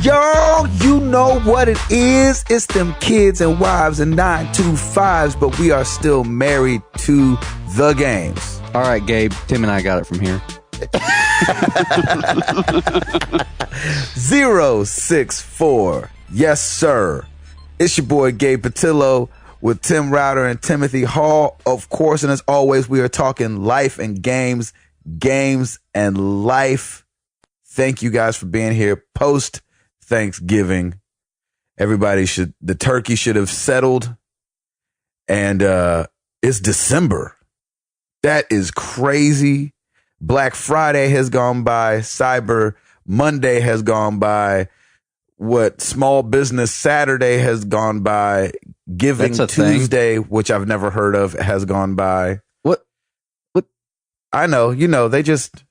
Y'all, you know what it is. It's them kids and wives and 925s, but we are still married to the games. All right, Gabe. Tim and I got it from here. 064. Yes, sir. It's your boy Gabe Patillo with Tim Router and Timothy Hall. Of course, and as always, we are talking life and games, games and life. Thank you guys for being here post Thanksgiving. The turkey should have settled, and it's December. That is crazy. Black Friday has gone by. Cyber Monday has gone by. Small Business Saturday has gone by. Giving Tuesday, which I've never heard of, has gone by. What? I know, they just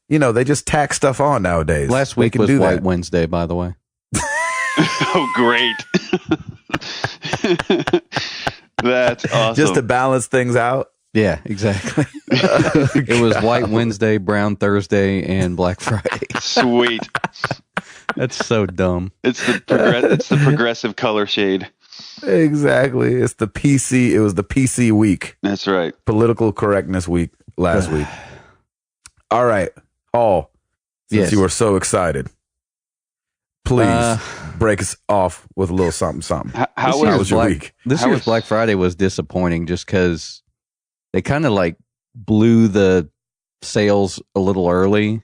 tack stuff on nowadays. Last week was White Wednesday, by the way. Oh, great. That's awesome. Just to balance things out. Yeah, exactly. It was White Wednesday, Brown Thursday, and Black Friday. Sweet. That's so dumb. It's the progressive color shade. Exactly. It's the PC. It was the PC week. That's right. Political correctness week last week. All right. Paul, since you were so excited, please break us off with a little something. How was your week? This year's Black Friday was disappointing just because they kind of like blew the sales a little early.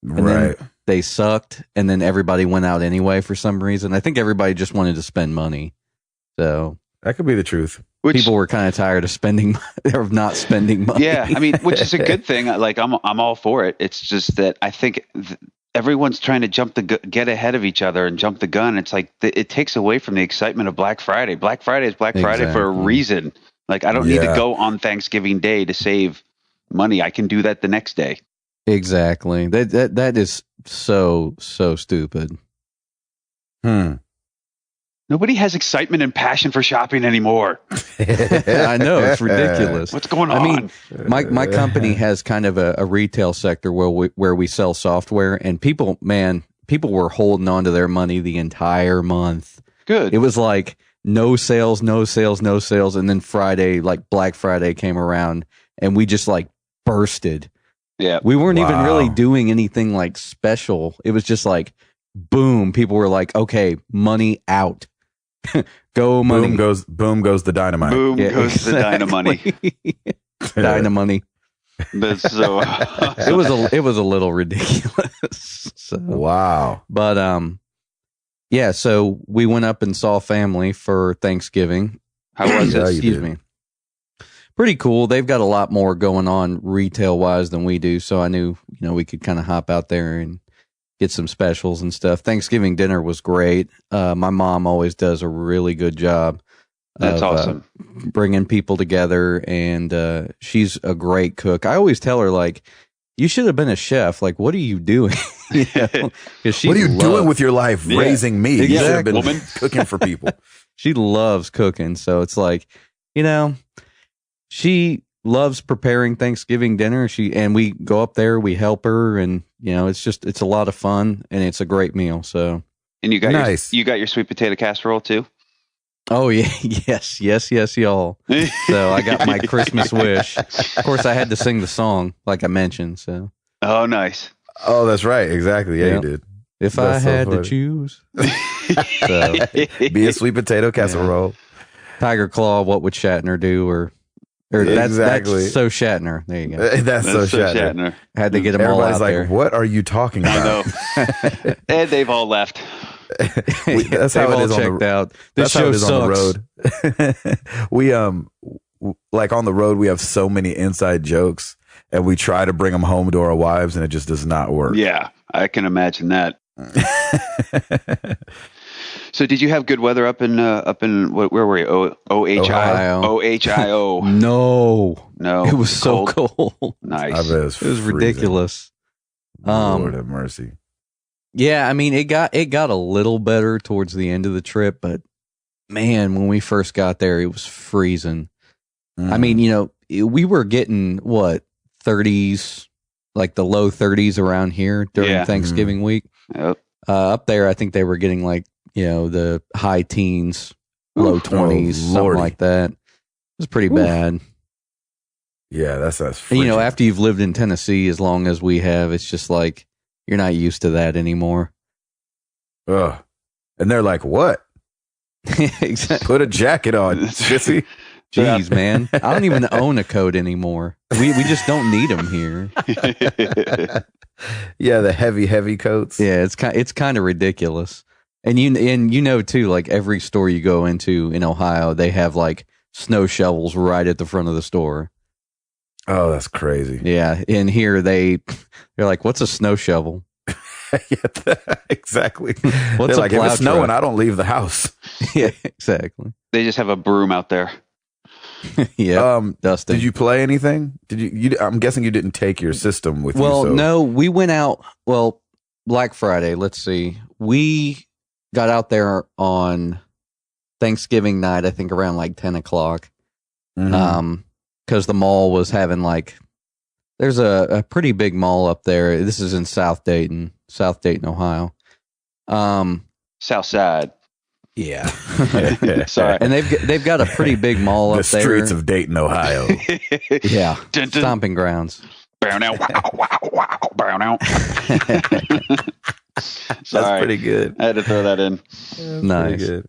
And then they sucked, and then everybody went out anyway for some reason. I think everybody just wanted to spend money. So that could be the truth. People were kind of tired of not spending money. Yeah, I mean, which is a good thing. Like I'm all for it. It's just that I think everyone's trying to get ahead of each other and jump the gun. It's like it takes away from the excitement of Black Friday. Black Friday is Black Friday for a reason. Like I don't need to go on Thanksgiving Day to save money. I can do that the next day. Exactly. That is so stupid. Nobody has excitement and passion for shopping anymore. I know, it's ridiculous. What's going on? I mean, my company has kind of a retail sector where we sell software, and people were holding on to their money the entire month. Good. It was like no sales, and then Friday, like Black Friday came around, and we just like bursted. Yeah. We weren't even really doing anything like special. It was just like, boom. People were like, okay, money out. Go money. Boom goes the dynamite. Boom goes the dynamite. Dynamite. That's so awesome. It was a little ridiculous. So, wow. But yeah, so we went up and saw family for Thanksgiving. How was it? Excuse me. Pretty cool. They've got a lot more going on retail wise than we do, so I knew we could kind of hop out there and get some specials and stuff. Thanksgiving dinner was great. My mom always does a really good job. That's awesome. Bringing people together, and she's a great cook. I always tell her, like, you should have been a chef. Like, what are you doing? What are you doing with your life raising me? Exactly. You should have been cooking for people. She loves cooking, so it's like, she loves preparing Thanksgiving dinner. And we go up there, we help her, and it's a lot of fun, and it's a great meal. So, and you got your sweet potato casserole too. Oh yeah, yes, y'all. So I got my Christmas wish. Of course, I had to sing the song, like I mentioned. So. Oh, nice. Oh, that's right. Exactly. Yeah, you did. If I had to choose, so, be a sweet potato casserole. Tiger Claw. What would Shatner do? Or exactly. That's so Shatner. There you go. That's so Shatner. Had to get them all out there. Everybody's like, what are you talking about? I know. And they've all left. That's how it is checked out. That's This show how it is sucks. On the road. We like on the road, we have so many inside jokes, and we try to bring them home to our wives, and it just does not work. Yeah, I can imagine that. So, did you have good weather up in where were you? Ohio. No, it was so cold. Nice. I bet it was ridiculous. Lord have mercy. Yeah, I mean, it got a little better towards the end of the trip, but man, when we first got there, it was freezing. I mean, we were getting 30s, like the low 30s around here during Thanksgiving week. Yep. Up there, I think they were getting like, the high teens, low 20s, something like that. It was pretty bad. Yeah, that's and, after you've lived in Tennessee as long as we have, it's just like you're not used to that anymore. Ugh. And they're like, what? Exactly. Put a jacket on, sissy. Jeez, man. I don't even own a coat anymore. We just don't need them here. Yeah, the heavy coats. Yeah, it's kind of ridiculous. And too, like every store you go into in Ohio, they have like snow shovels right at the front of the store. Oh, that's crazy. Yeah, and here they're like, "What's a snow shovel?" Yeah, exactly. What's like, if it's snowing, I don't leave the house. Yeah, exactly. They just have a broom out there. Yeah. Dustin, did you play anything? Did you? I'm guessing you didn't take your system with you. Well, no, we went out. Well, Black Friday. Let's see. We got out there on Thanksgiving night. I think around like 10 o'clock. Mm-hmm. Because the mall was having like, there's a pretty big mall up there. This is in South Dayton, Ohio. South Side. Yeah. Sorry. And they've got a pretty big mall up there. The streets of Dayton, Ohio. Yeah. Stomping grounds. Brown out. Wow. Brown out. That's pretty good. I had to throw that in. Nice. Good.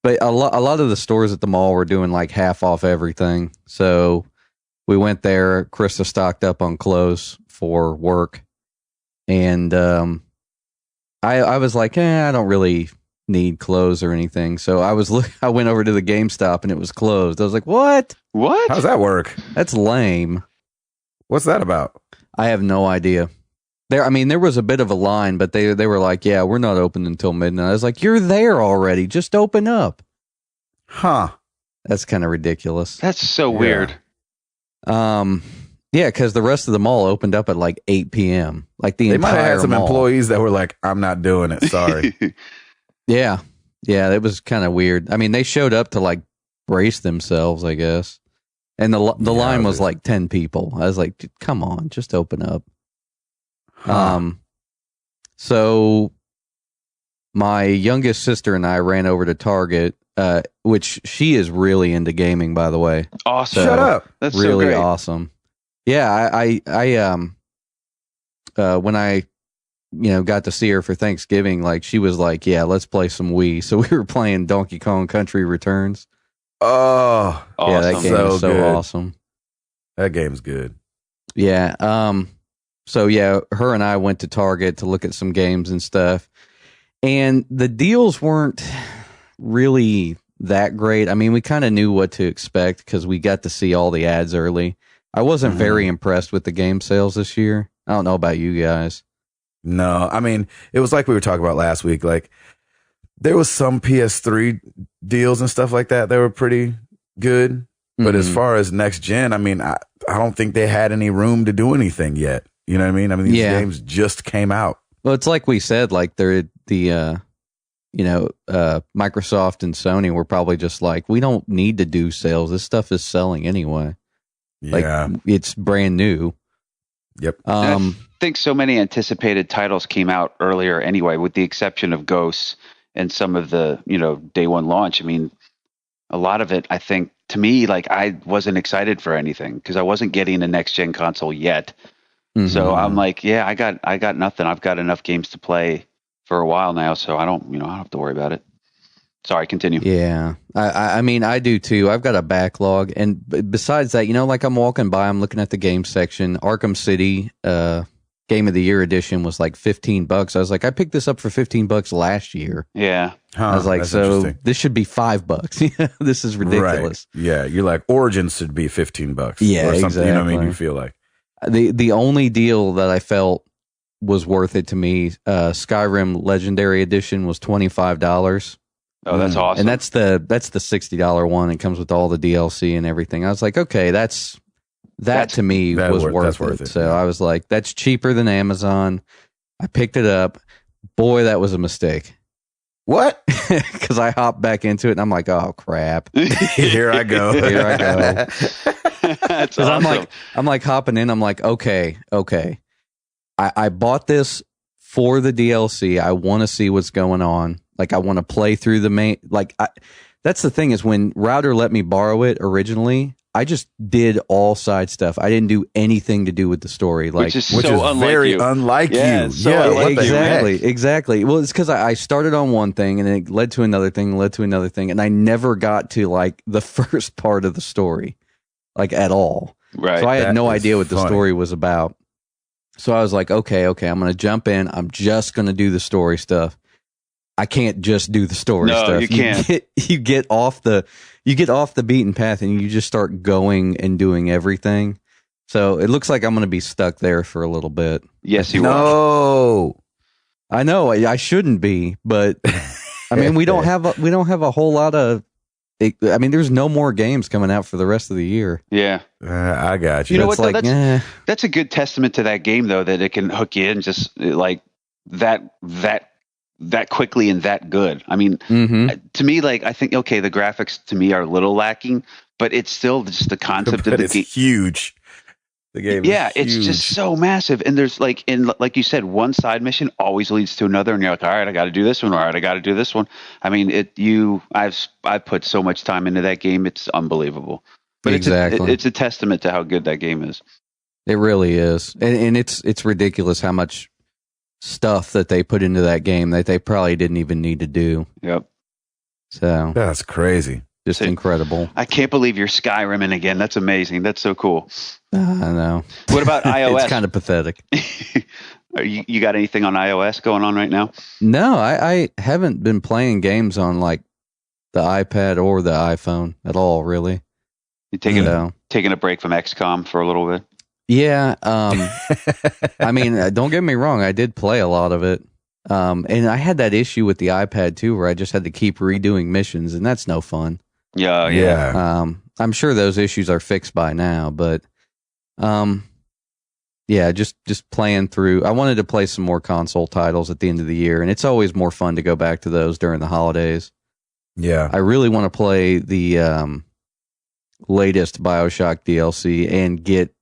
But a lot of the stores at the mall were doing like half off everything. So we went there. Krista stocked up on clothes for work. And I was like, I don't really need clothes or anything. So I went over to the GameStop and it was closed. I was like, what? How's that work? That's lame. What's that about? I have no idea. There was a bit of a line, but they were like, yeah, we're not open until midnight. I was like, you're there already. Just open up. Huh. That's kind of ridiculous. That's so weird. Yeah, because the rest of the mall opened up at like 8 p.m. Like the they entire might have had some mall. employees that were like, I'm not doing it. Sorry. Yeah, it was kind of weird. They showed up to like brace themselves, I guess. And the line was like 10 people. I was like, come on, just open up. Huh. So my youngest sister and I ran over to Target, which she is really into gaming, by the way. Awesome. So, shut up. That's really so great. awesome. Yeah, I when I got to see her for Thanksgiving, like she was like, yeah, let's play some Wii. So we were playing Donkey Kong Country Returns. Oh, yeah, that game is so good. awesome. That game's good. Yeah. So yeah, her and I went to Target to look at some games and stuff. And the deals weren't really that great. We kind of knew what to expect because we got to see all the ads early. I wasn't very impressed with the game sales this year. I don't know about you guys. No, it was like we were talking about last week. Like there was some PS3 deals and stuff like that were pretty good. But as far as next gen, I don't think they had any room to do anything yet. You know what I mean? These games just came out. Well, it's like we said, like Microsoft and Sony were probably just like, we don't need to do sales. This stuff is selling anyway. Yeah. Like it's brand new. Yep. I think so many anticipated titles came out earlier anyway, with the exception of Ghosts and some of the, day one launch. A lot of it, I think, to me, like I wasn't excited for anything because I wasn't getting a next gen console yet. Mm-hmm. So I'm like, yeah, I got nothing. I've got enough games to play for a while now, so I don't have to worry about it. Sorry, continue. Yeah, I do too. I've got a backlog, and besides that, like I'm walking by, I'm looking at the game section. Arkham City Game of the Year edition was like $15. I was like, I picked this up for $15 last year. Yeah, I was like, so this should be $5. This is ridiculous. Right. Yeah, you're like Origins should be $15. Yeah, or something. Exactly. You know what I mean? You feel like the only deal that I felt was worth it to me, Skyrim Legendary Edition was $25. Oh, that's awesome. And that's the $60 one. It comes with all the DLC and everything. I was like, okay, that to me was worth it. So I was like, that's cheaper than Amazon. I picked it up. Boy, that was a mistake. What? Because I hopped back into it and I'm like, oh crap. Here I go. That's awesome. I'm like hopping in. I'm like, okay. I bought this for the DLC. I want to see what's going on. Like, I want to play through the main. Like, that's the thing is when Router let me borrow it originally, I just did all side stuff. I didn't do anything to do with the story. Like, which is unlike very you. unlike Yeah, you. so Yeah, unlike what the heck? exactly. Well, it's because I started on one thing and it led to another thing, and I never got to like the first part of the story, like at all. Right. So I had That no is idea what the funny. story was about. So I was like, okay, I'm going to jump in. I'm just going to do the story stuff. I can't just do the story No, stuff. you can't. You get off the beaten path and you just start going and doing everything. So it looks like I'm going to be stuck there for a little bit. Yes, you are. No. I know I shouldn't be, but I mean we don't have a whole lot of. I mean, there's no more games coming out for the rest of the year. Yeah. I got you. You know It's what, though? like, That's a good testament to that game, though, that it can hook you in just like that quickly and that good. I mean, to me, like, I think, okay, the graphics to me are a little lacking, but it's still just the concept But of the it's game. huge. The game Yeah, is it's huge. just so massive. And there's like you said, one side mission always leads to another, and you're like, all right, I got to do this one. All right, I got to do this one. I mean, I've put so much time into that game. It's unbelievable. But Exactly. it's a testament to how good that game is. It really is, and it's ridiculous how much stuff that they put into that game that they probably didn't even need to do. Yep. So That's crazy. just incredible. I can't believe you're Skyrimming again. That's amazing. That's so cool. I know. What about iOS? It's kind of pathetic. You got anything on iOS going on right now? No, I haven't been playing games on like the iPad or the iPhone at all, really. You taking No. taking a break from XCOM for a little bit? Yeah. I mean, don't get me wrong. I did play a lot of it. And I had that issue with the iPad too, where I just had to keep redoing missions, and that's no fun. Yeah. I'm sure those issues are fixed by now, but yeah, just playing through. I wanted to play some more console titles at the end of the year, and it's always more fun to go back to those during the holidays. Yeah. I really want to play the latest BioShock DLC and get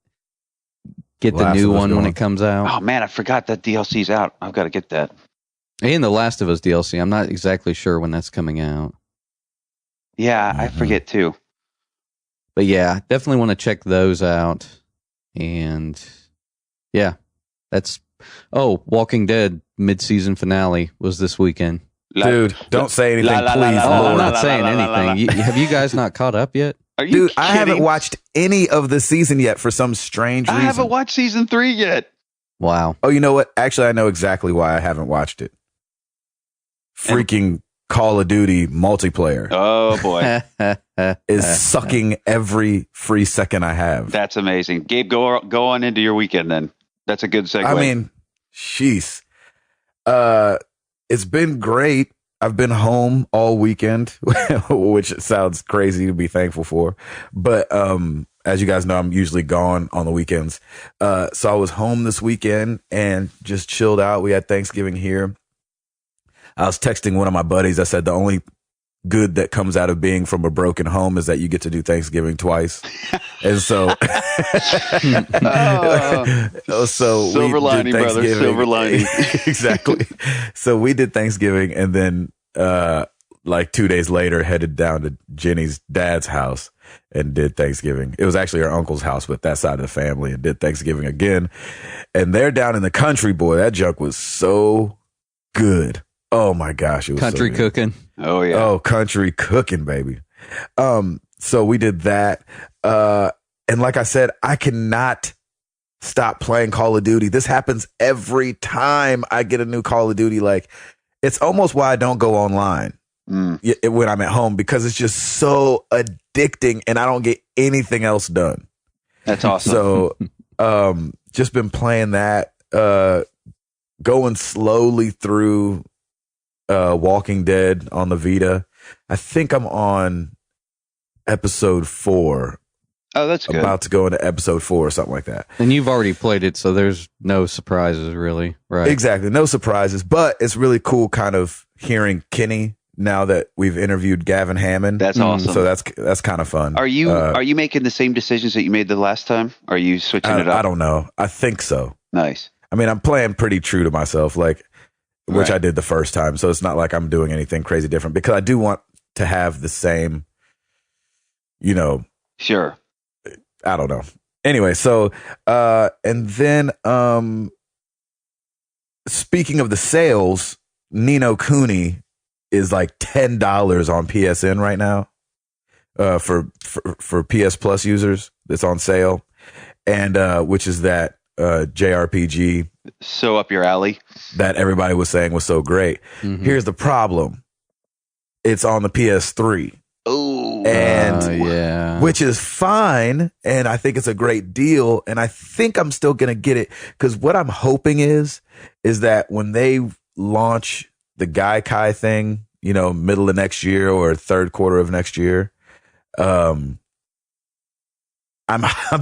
the Last new of Us one when going. it comes out. Oh man, I forgot that DLC's out. I've got to get that. And the Last of Us DLC. I'm not exactly sure when that's coming out. Yeah, I forget too. But yeah, definitely want to check those out. And yeah, that's Walking Dead mid-season finale was this weekend. Dude, don't say anything, please, I'm Lord. not saying anything. Have you guys not caught up yet? Are you Dude, kidding? I haven't watched any of the season yet for some strange reason. I haven't watched season 3 yet. Wow. Oh, you know what? Actually, I know exactly why I haven't watched it. Freaking Call of Duty multiplayer Oh boy, is sucking every free second I have. that's amazing. Gabe, go on into your weekend then. That's a good segue. I mean, sheesh. It's been great. I've been home all weekend, which sounds crazy to be thankful for. But as you guys know, I'm usually gone on the weekends. So I was home this weekend and just chilled out. We had Thanksgiving here. I was texting one of my buddies. I said, the only good that comes out of being from a broken home is that you get to do Thanksgiving twice. And so, so silver we lining, did brother. Thanksgiving. Silver lining. Exactly. So we did Thanksgiving, and then like 2 days later, headed down to Jenny's dad's house and did Thanksgiving. It was actually her uncle's house with that side of the family, and did Thanksgiving again. And they're down in the country, boy. That junk was so good. Oh my gosh, it was Country so good. cooking. Oh yeah. Oh, country cooking, baby. So we did that. And like I said, I cannot stop playing Call of Duty. This happens every time I get a new Call of Duty. Like, it's almost why I don't go online when I'm at home, because it's just so addicting and I don't get anything else done. That's awesome. So, just been playing that, going slowly through Walking Dead on the Vita. I think I'm on episode 4. Oh, that's good. About to go into episode 4 or something like that. And you've already played it, so there's no surprises, really, right? Exactly. No surprises, but it's really cool kind of hearing Kenny now that we've interviewed Gavin Hammond. That's awesome. So that's kind of fun. Are you making the same decisions that you made the last time? Are you switching it up? I don't know. I think so. Nice. I mean, I'm playing pretty true to myself, like, which Right. I did the first time. So it's not like I'm doing anything crazy different because I do want to have the same, you know, Sure. I don't know. Anyway, so and then speaking of the sales, Nino Cooney is like $10 on PSN right now. For PS Plus users, it's on sale, and which is that JRPG So up your alley. that everybody was saying was so great. Mhm. Here's the problem: it's on the PS3, Oh, and yeah. which is fine, and I think it's a great deal, and I think I'm still gonna get it because what I'm hoping is that when they launch the Gaikai thing, you know, middle of next year or third quarter of next year. I'm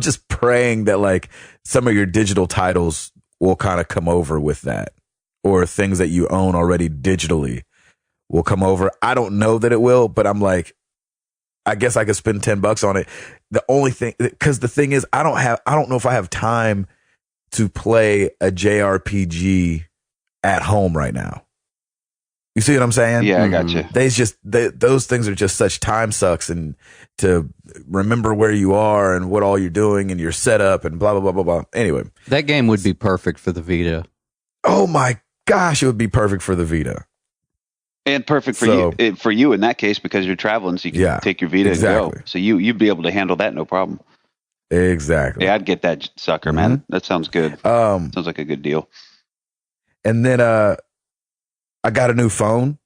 just praying that like some of your digital titles will kind of come over with that, or things that you own already digitally will come over. I don't know that it will, but I'm like, I guess I could spend $10 on it. The only thing, because the thing is, I don't know if I have time to play a JRPG at home right now. You see what I'm saying? yeah, I got you. Those things are just such time sucks, and to remember where you are and what all you're doing and your setup and blah, blah, blah, blah, blah. Anyway. That game would be perfect for the Vita. Oh my gosh, it would be perfect for the Vita. And perfect for you in that case because you're traveling, so you can take your Vita and go. So you'd be able to handle that no problem. Exactly. Yeah, I'd get that sucker, man. That sounds good. Sounds like a good deal. And then I got a new phone.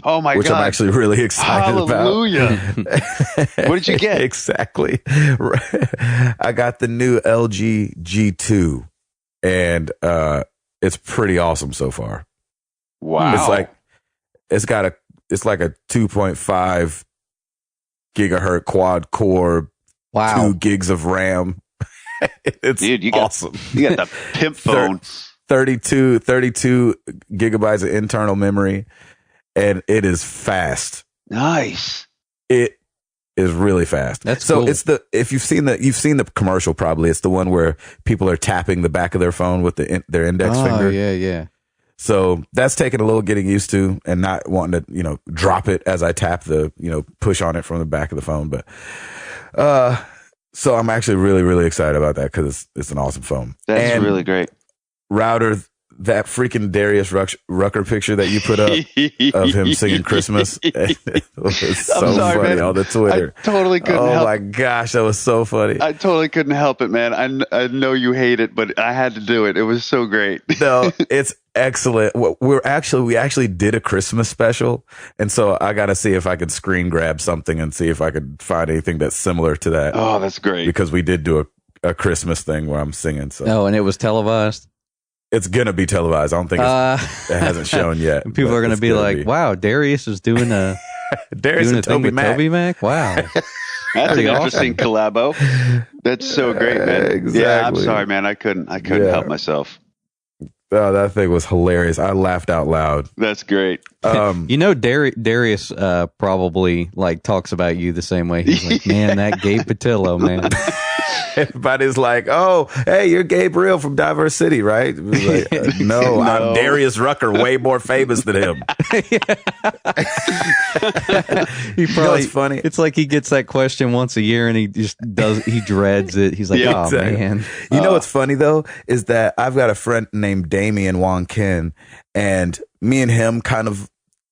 Oh my which God. I'm actually really excited Hallelujah. about. What did you get? Exactly. I got the new LG G2, and it's pretty awesome so far. Wow. It's like a 2.5 gigahertz quad core, Wow. 2 gigs of RAM. It's Dude, awesome. You got the pimp phone. 32 gigabytes of internal memory, and it is fast. Nice. It is really fast. That's so cool. It's if you've seen the commercial, probably it's the one where people are tapping the back of their phone with their index finger. Yeah. So that's taking a little getting used to, and not wanting to, drop it as I tap push on it from the back of the phone. But, so I'm actually really, really excited about that because it's an awesome phone. That's really great. Router, that freaking Darius Rucker picture that you put up of him singing Christmas, it was so funny on the Twitter. I totally couldn't help. Oh my gosh, that was so funny. I totally couldn't help it, man. I know you hate it, but I had to do it. It was so great. No, it's excellent. We actually did a Christmas special, and so I got to see if I could screen grab something and see if I could find anything that's similar to that. Oh, that's great. Because we did do a Christmas thing where I'm singing. So Oh, and it was televised. it's gonna be televised. I don't think it hasn't shown yet. And people are going to be like, "Wow, Darius is doing a Darius doing and a thing Toby with Mac. Toby Mac." Wow, That's Pretty an interesting collabo. That's so great, man. Exactly. Yeah, I'm sorry, man. I couldn't help myself. Oh, that thing was hilarious. I laughed out loud. That's great. Darius probably like talks about you the same way. He's like, "Man, that Gabe Patillo, man." Everybody's like, "Oh, hey, you're Gabriel from Diverse City, right?" Like, no, I'm Darius Rucker, way more famous than him. He probably, it's funny. It's like he gets that question once a year, and he dreads it. He's like, Yeah, "Oh exactly. man." You know what's funny though is that I've got a friend named Damian Wong Kin, and me and him kind of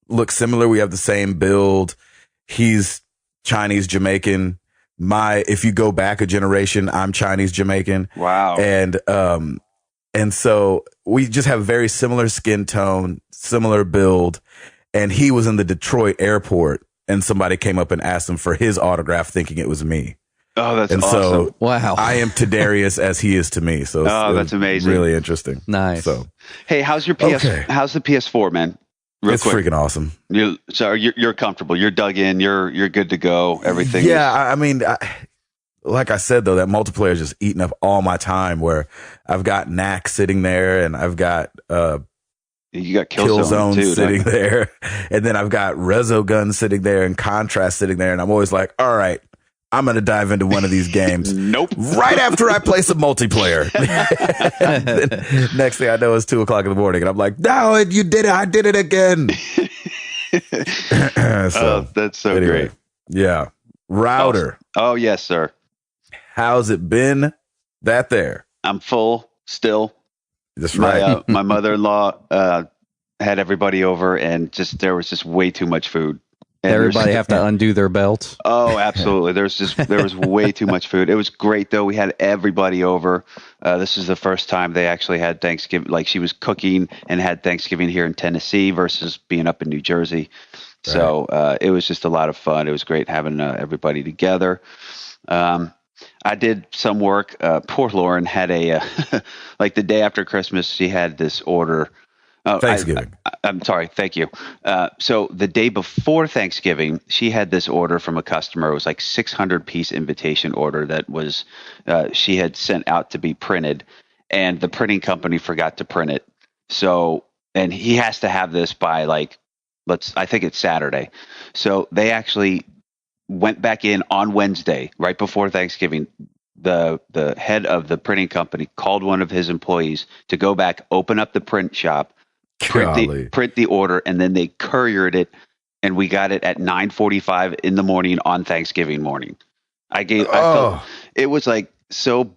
look similar. We have the same build. He's Chinese Jamaican. If you go back a generation, I'm Chinese Jamaican. Wow. And so we just have very similar skin tone, similar build. And he was in the Detroit airport, and somebody came up and asked him for his autograph, thinking it was me. Oh, that's And awesome. so Wow. I am to Darius as he is to me. So that's amazing. Really interesting. Nice. So Hey, how's the PS4, man? Real it's quick. freaking awesome. You're comfortable. You're dug in. You're good to go. Everything. Yeah, I mean, like I said though, that multiplayer is just eating up all my time. Where I've got Knack sitting there, and I've got You got Killzone too, sitting there, and then I've got Resogun sitting there, and Contrast sitting there, and I'm always like, all right, I'm going to dive into one of these games. Nope. Right after I play some multiplayer. Next thing I know, it's 2:00 in the morning. And I'm like, no, you did it. I did it again. That's so anyway, great. Yeah. Router. Oh, yes, sir. How's it been? That there. I'm full still. That's right. My mother-in-law had everybody over, and there was just way too much food. And everybody have to undo their belts. Oh, absolutely. There was way too much food. It was great though. We had everybody over. This is the first time they actually had Thanksgiving. Like she was cooking and had Thanksgiving here in Tennessee versus being up in New Jersey. Right. So it was just a lot of fun. It was great having everybody together. I did some work. Poor Lauren had like the day after Christmas, she had this order. Thanksgiving. I'm sorry. Thank you. So the day before Thanksgiving, she had this order from a customer. It was like 600-piece invitation order that was she had sent out to be printed, and the printing company forgot to print it. So, and he has to have this by I think it's Saturday. So they actually went back in on Wednesday, right before Thanksgiving. The head of the printing company called one of his employees to go back, open up the print shop, print the order, and then they couriered it, and we got it at 9:45 in the morning on Thanksgiving morning. I felt it was like so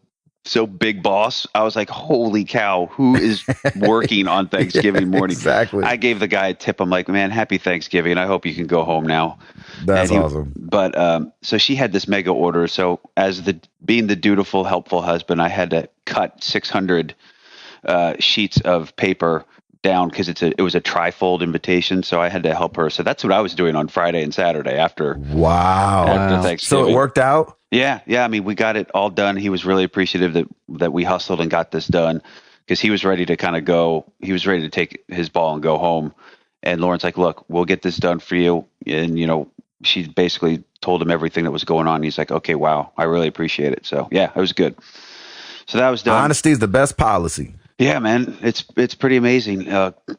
big boss. I was like, holy cow, who is working on Thanksgiving morning? Exactly. I gave the guy a tip. I'm like, man, happy Thanksgiving. I hope you can go home now. That's awesome. But so she had this mega order. So as being the dutiful, helpful husband, I had to cut 600 sheets of paper down because it was a trifold invitation. So I had to help her. So that's what I was doing on Friday and Saturday after. Wow. After Thanksgiving. So it worked out? Yeah. I mean, we got it all done. He was really appreciative that we hustled and got this done because he was ready to kind of go. He was ready to take his ball and go home. And Lauren's like, look, we'll get this done for you. And, she basically told him everything that was going on. He's like, okay, wow, I really appreciate it. So yeah, it was good. So that was done. Honesty is the best policy. Yeah, man. It's pretty amazing.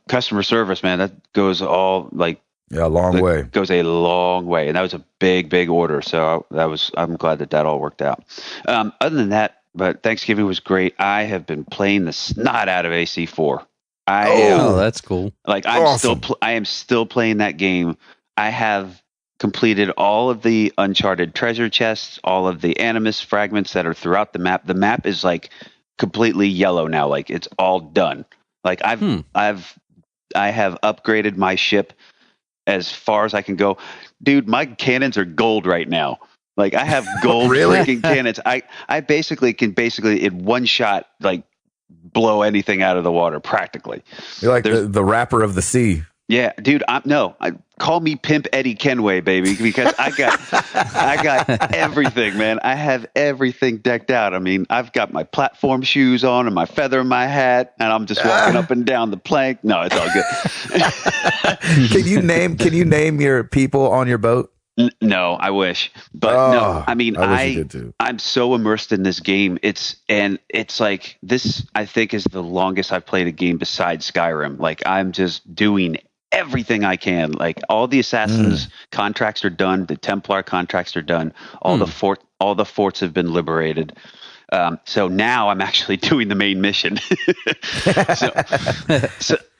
Customer service, man, that goes a long way. Goes a long way. And that was a big, big order. So I'm glad that all worked out. Other than that, but Thanksgiving was great. I have been playing the snot out of AC4. That's cool. Like I am still playing that game. I have completed all of the Uncharted treasure chests, all of the Animus fragments that are throughout the map. The map is like completely yellow now. Like it's all done. Like I have upgraded my ship as far as I can go. Dude, my cannons are gold right now. Like I have gold freaking cannons. I basically can in one shot like blow anything out of the water practically. You're like the rapper of the sea. Yeah, dude. Call me Pimp Eddie Kenway, baby, because I got everything, man. I have everything decked out. I mean, I've got my platform shoes on and my feather in my hat, and I'm just walking up and down the plank. No, it's all good. Can you name your people on your boat? No, I wish, but no. I mean, I'm so immersed in this game. It's like this. I think is the longest I've played a game besides Skyrim. Like I'm just doing everything I can. Like all the assassins contracts are done. The Templar contracts are done. All the forts have been liberated. So now I'm actually doing the main mission.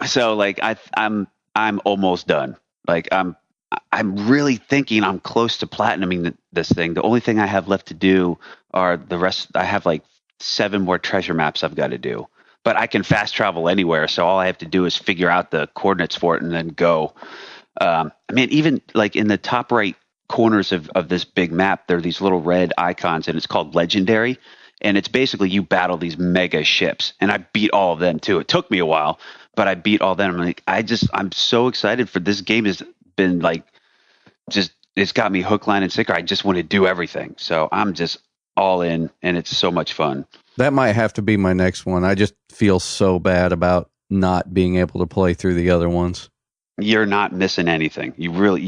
so like I'm almost done. Like I'm really thinking I'm close to platinuming this thing. The only thing I have left to do are the rest. I have like 7 more treasure maps I've got to do, but I can fast travel anywhere. So all I have to do is figure out the coordinates for it and then go. I mean, even like in the top right corners of this big map, there are these little red icons and it's called Legendary. And it's basically you battle these mega ships. And I beat all of them too. It took me a while, but I beat all of them. I'm like, I'm so excited for this game. Has been like, it's got me hook, line, and sinker. I just want to do everything. So I'm just all in and it's so much fun. That might have to be my next one. I just feel so bad about not being able to play through the other ones. You're not missing anything. You really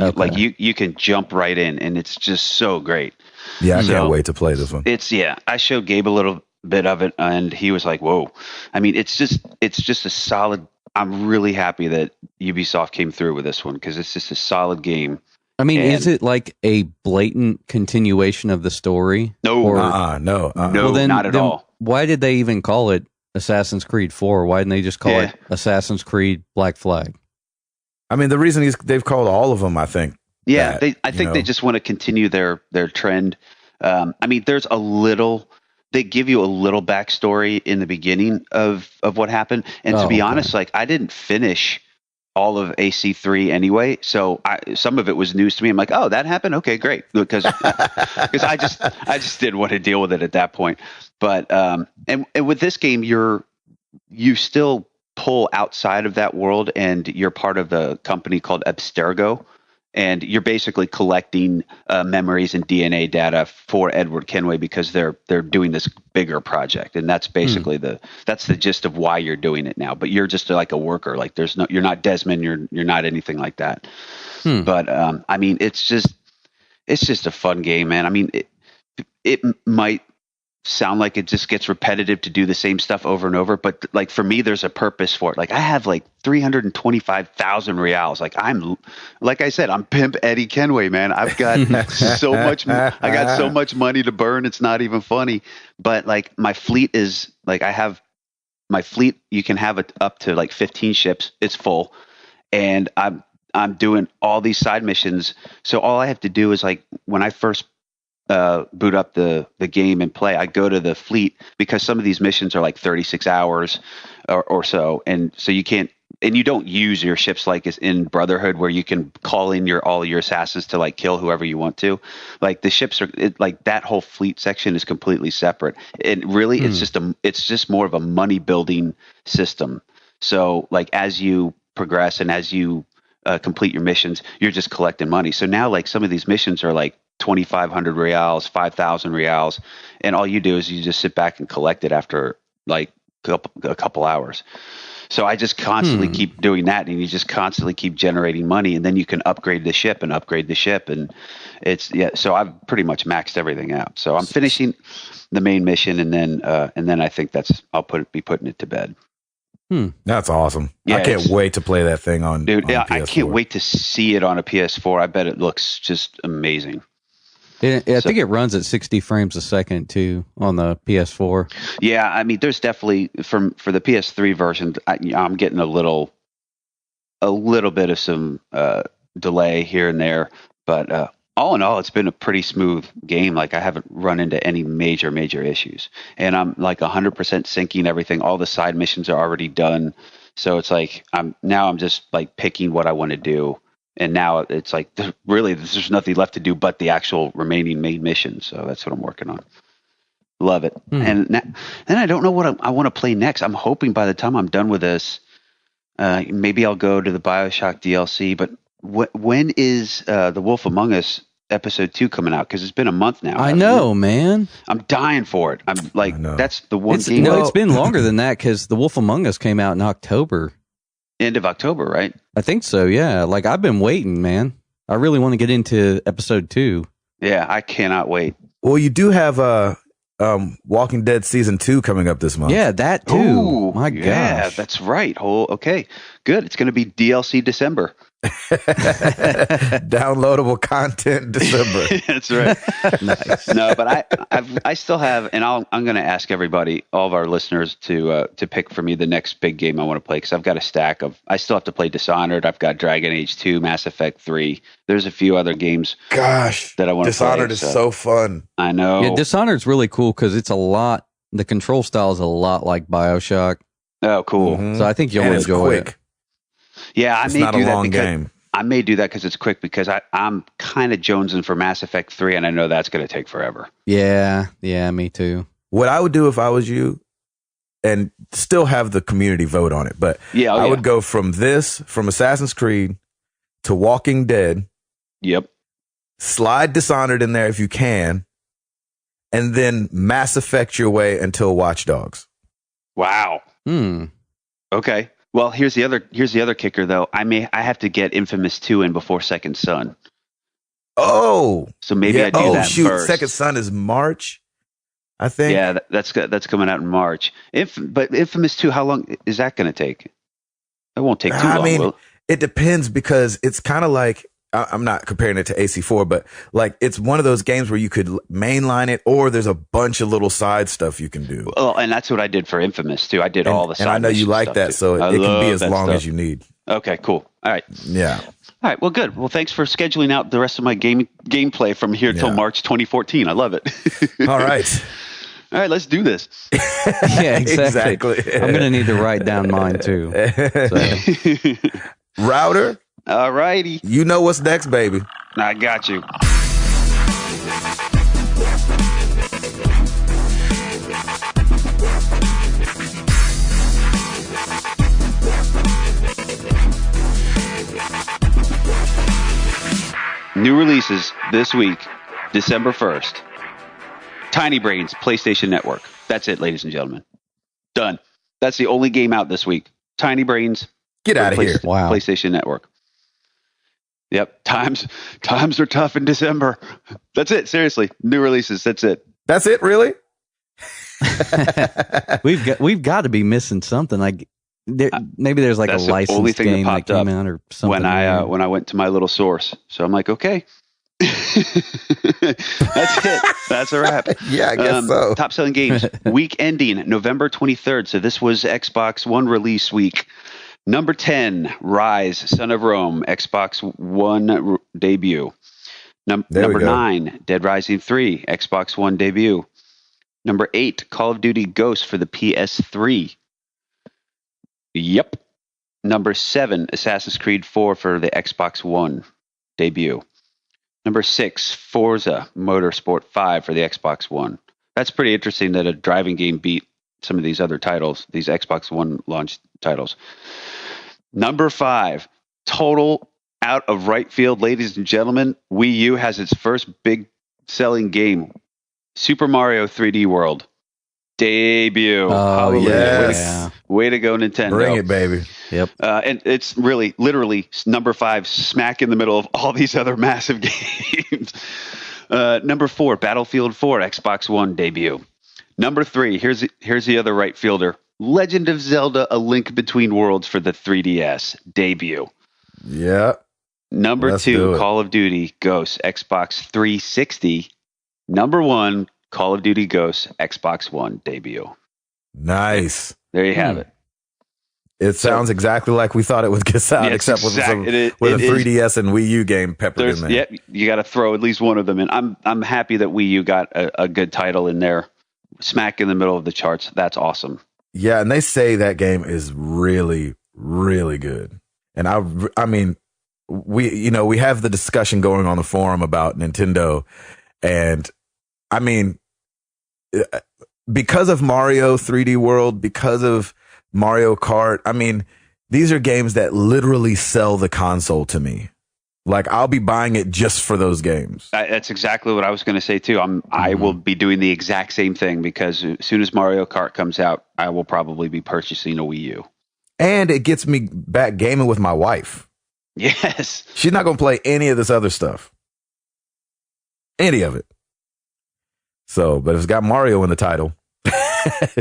you can jump right in and it's just so great. Yeah, I can't wait to play this one. I showed Gabe a little bit of it and he was like, whoa. I mean, it's just a solid. I'm really happy that Ubisoft came through with this one because it's just a solid game. I mean, is it like a blatant continuation of the story? No, no, well, not at all. Why did they even call it Assassin's Creed 4? Why didn't they just call it Assassin's Creed Black Flag? I mean, the reason they've called all of them, I think. Yeah, I think they just want to continue their trend. I mean, they give you a little backstory in the beginning of what happened. And to be honest, like I didn't finish all of AC3 anyway. So some of it was news to me. I'm like, oh, that happened. Okay, great. Because I just didn't want to deal with it at that point. But, and with this game, you still pull outside of that world and you're part of the company called Abstergo. And you're basically collecting memories and DNA data for Edward Kenway because they're doing this bigger project, and that's basically that's the gist of why you're doing it now. But you're just like a worker, like you're not Desmond, you're not anything like that. But I mean, it's just a fun game, man. I mean, it might sound like it just gets repetitive to do the same stuff over and over, but like for me there's a purpose for it. Like I have like 325,000 reals. Like I said, I'm Pimp Eddie Kenway, man. I've got so much money to burn, it's not even funny. But like my fleet is like, you can have it up to like 15 ships, it's full, and I'm doing all these side missions. So all I have to do is like when I first boot up the game and play, I go to the fleet because some of these missions are like 36 hours or so. And so you don't use your ships like is in Brotherhood where you can call in all your assassins to like kill whoever you want to. Like the ships are like that whole fleet section is completely separate. And really it's just more of a money building system. So like as you progress and as you complete your missions, you're just collecting money. So now like some of these missions are like 2,500 reals, 5,000 reals, and all you do is you just sit back and collect it after like a couple hours. So I just constantly keep doing that, and you just constantly keep generating money, and then you can upgrade the ship, and so I've pretty much maxed everything out. So I'm finishing the main mission, and then I think I'll be putting it to bed. That's awesome. Yeah, I can't wait to play that thing on PS4. I can't wait to see it on a PS4. I bet it looks just amazing. I think it runs at 60 frames a second too on the PS4. Yeah, I mean, there's definitely for the PS3 version, I'm getting a little bit of some delay here and there, but all in all, it's been a pretty smooth game. Like I haven't run into any major issues, and I'm like 100% syncing everything. All the side missions are already done, so it's like I'm just like picking what I want to do. And now it's like, really, there's nothing left to do but the actual remaining main mission. So that's what I'm working on. Love it. And then I don't know what I want to play next. I'm hoping by the time I'm done with this, maybe I'll go to the BioShock DLC. But when is The Wolf Among Us Episode 2 coming out? Because it's been a month now. I know, man. I'm dying for it. I'm like, that's the one game. No, it's been longer than that because The Wolf Among Us came out in October. End of October, right? I think so, yeah. Like, I've been waiting, man. I really want to get into Episode 2. Yeah, I cannot wait. Well, you do have Walking Dead Season 2 coming up this month. Yeah, that too. Ooh, my gosh. Yeah, that's right. Okay, good. It's going to be DLC December. Downloadable content December. That's right. Nice. No, but I still have, and I'm going to ask everybody, all of our listeners, to pick for me the next big game I want to play, because I've got a stack of. I still have to play Dishonored. I've got Dragon Age 2, Mass Effect 3. There's a few other games. Gosh, that I want to play. Dishonored is so fun. I know. Yeah, Dishonored's really cool because it's a lot. The control style is a lot like BioShock. Oh, cool. So I think you'll enjoy it. Yeah, it's not a long game. I may do that because it's quick, because I'm kind of jonesing for Mass Effect 3, and I know that's going to take forever. Yeah, me too. What I would do if I was you, and still have the community vote on it, but I would go from Assassin's Creed to Walking Dead. Yep. Slide Dishonored in there if you can, and then Mass Effect your way until Watch Dogs. Wow. Okay. Well, here's the other kicker though. I have to get Infamous 2 in before Second Son. Oh, so maybe I do that first. Second Son is March, I think. Yeah, that's coming out in March. But Infamous 2, how long is that going to take? It won't take too long. I mean, it depends, because it's kind of like, I'm not comparing it to AC4, but like it's one of those games where you could mainline it, or there's a bunch of little side stuff you can do. Well, and that's what I did for Infamous too. I did all the side. And I know you like that, so it can be as long as you need. Okay, cool. All right. Yeah. All right. Well, good. Well, thanks for scheduling out the rest of my gameplay from here till March 2014. I love it. All right. All right, let's do this. Yeah, exactly. I'm going to need to write down mine too. So. Router. All righty. You know what's next, baby. I got you. New releases this week, December 1st. Tiny Brains, PlayStation Network. That's it, ladies and gentlemen. Done. That's the only game out this week. Tiny Brains. Get out of here. Wow. PlayStation Network. Yep. Times are tough in December. That's it. Seriously. New releases. That's it. That's it, really? We've got to be missing something. Like maybe there's like a licensed game that came out or something. When I went to my little source. So I'm like, okay. That's it. That's a wrap. Yeah, I guess so. Top selling games. Week ending November 23rd. So this was Xbox One release week. Number 10, Rise, Son of Rome, Xbox One debut. Number 9, Dead Rising 3, Xbox One debut. Number 8, Call of Duty Ghosts for the PS3. Yep. Number 7, Assassin's Creed 4 for the Xbox One debut. Number 6, Forza Motorsport 5 for the Xbox One. That's pretty interesting that a driving game beat some of these other titles, these Xbox One launch titles. Number 5, total out of right field, ladies and gentlemen. Wii U has its first big selling game, Super Mario 3D World. Debut. Oh, yes. Way to go, Nintendo. Bring it, baby. Yep. And it's really, literally, number 5, smack in the middle of all these other massive games. Number 4, Battlefield 4, Xbox One debut. Number 3, here's the other right fielder. Legend of Zelda: A Link Between Worlds for the 3DS debut. Yeah. Number 2, Call of Duty Ghosts, Xbox 360. Number 1, Call of Duty Ghosts, Xbox One debut. Nice. There you have it. It sounds exactly like we thought it would get out, except with a 3DS and Wii U game peppered in there. Yeah, you got to throw at least one of them in. I'm happy that Wii U got a good title in there, smack in the middle of the charts. That's awesome. Yeah, and they say that game is really, really good. And I mean, we have the discussion going on the forum about Nintendo, and I mean, because of Mario 3D World, because of Mario Kart, I mean, these are games that literally sell the console to me. Like, I'll be buying it just for those games. That's exactly what I was going to say, too. I will be doing the exact same thing because as soon as Mario Kart comes out, I will probably be purchasing a Wii U. And it gets me back gaming with my wife. Yes. She's not going to play any of this other stuff. Any of it. So, but if it's got Mario in the title,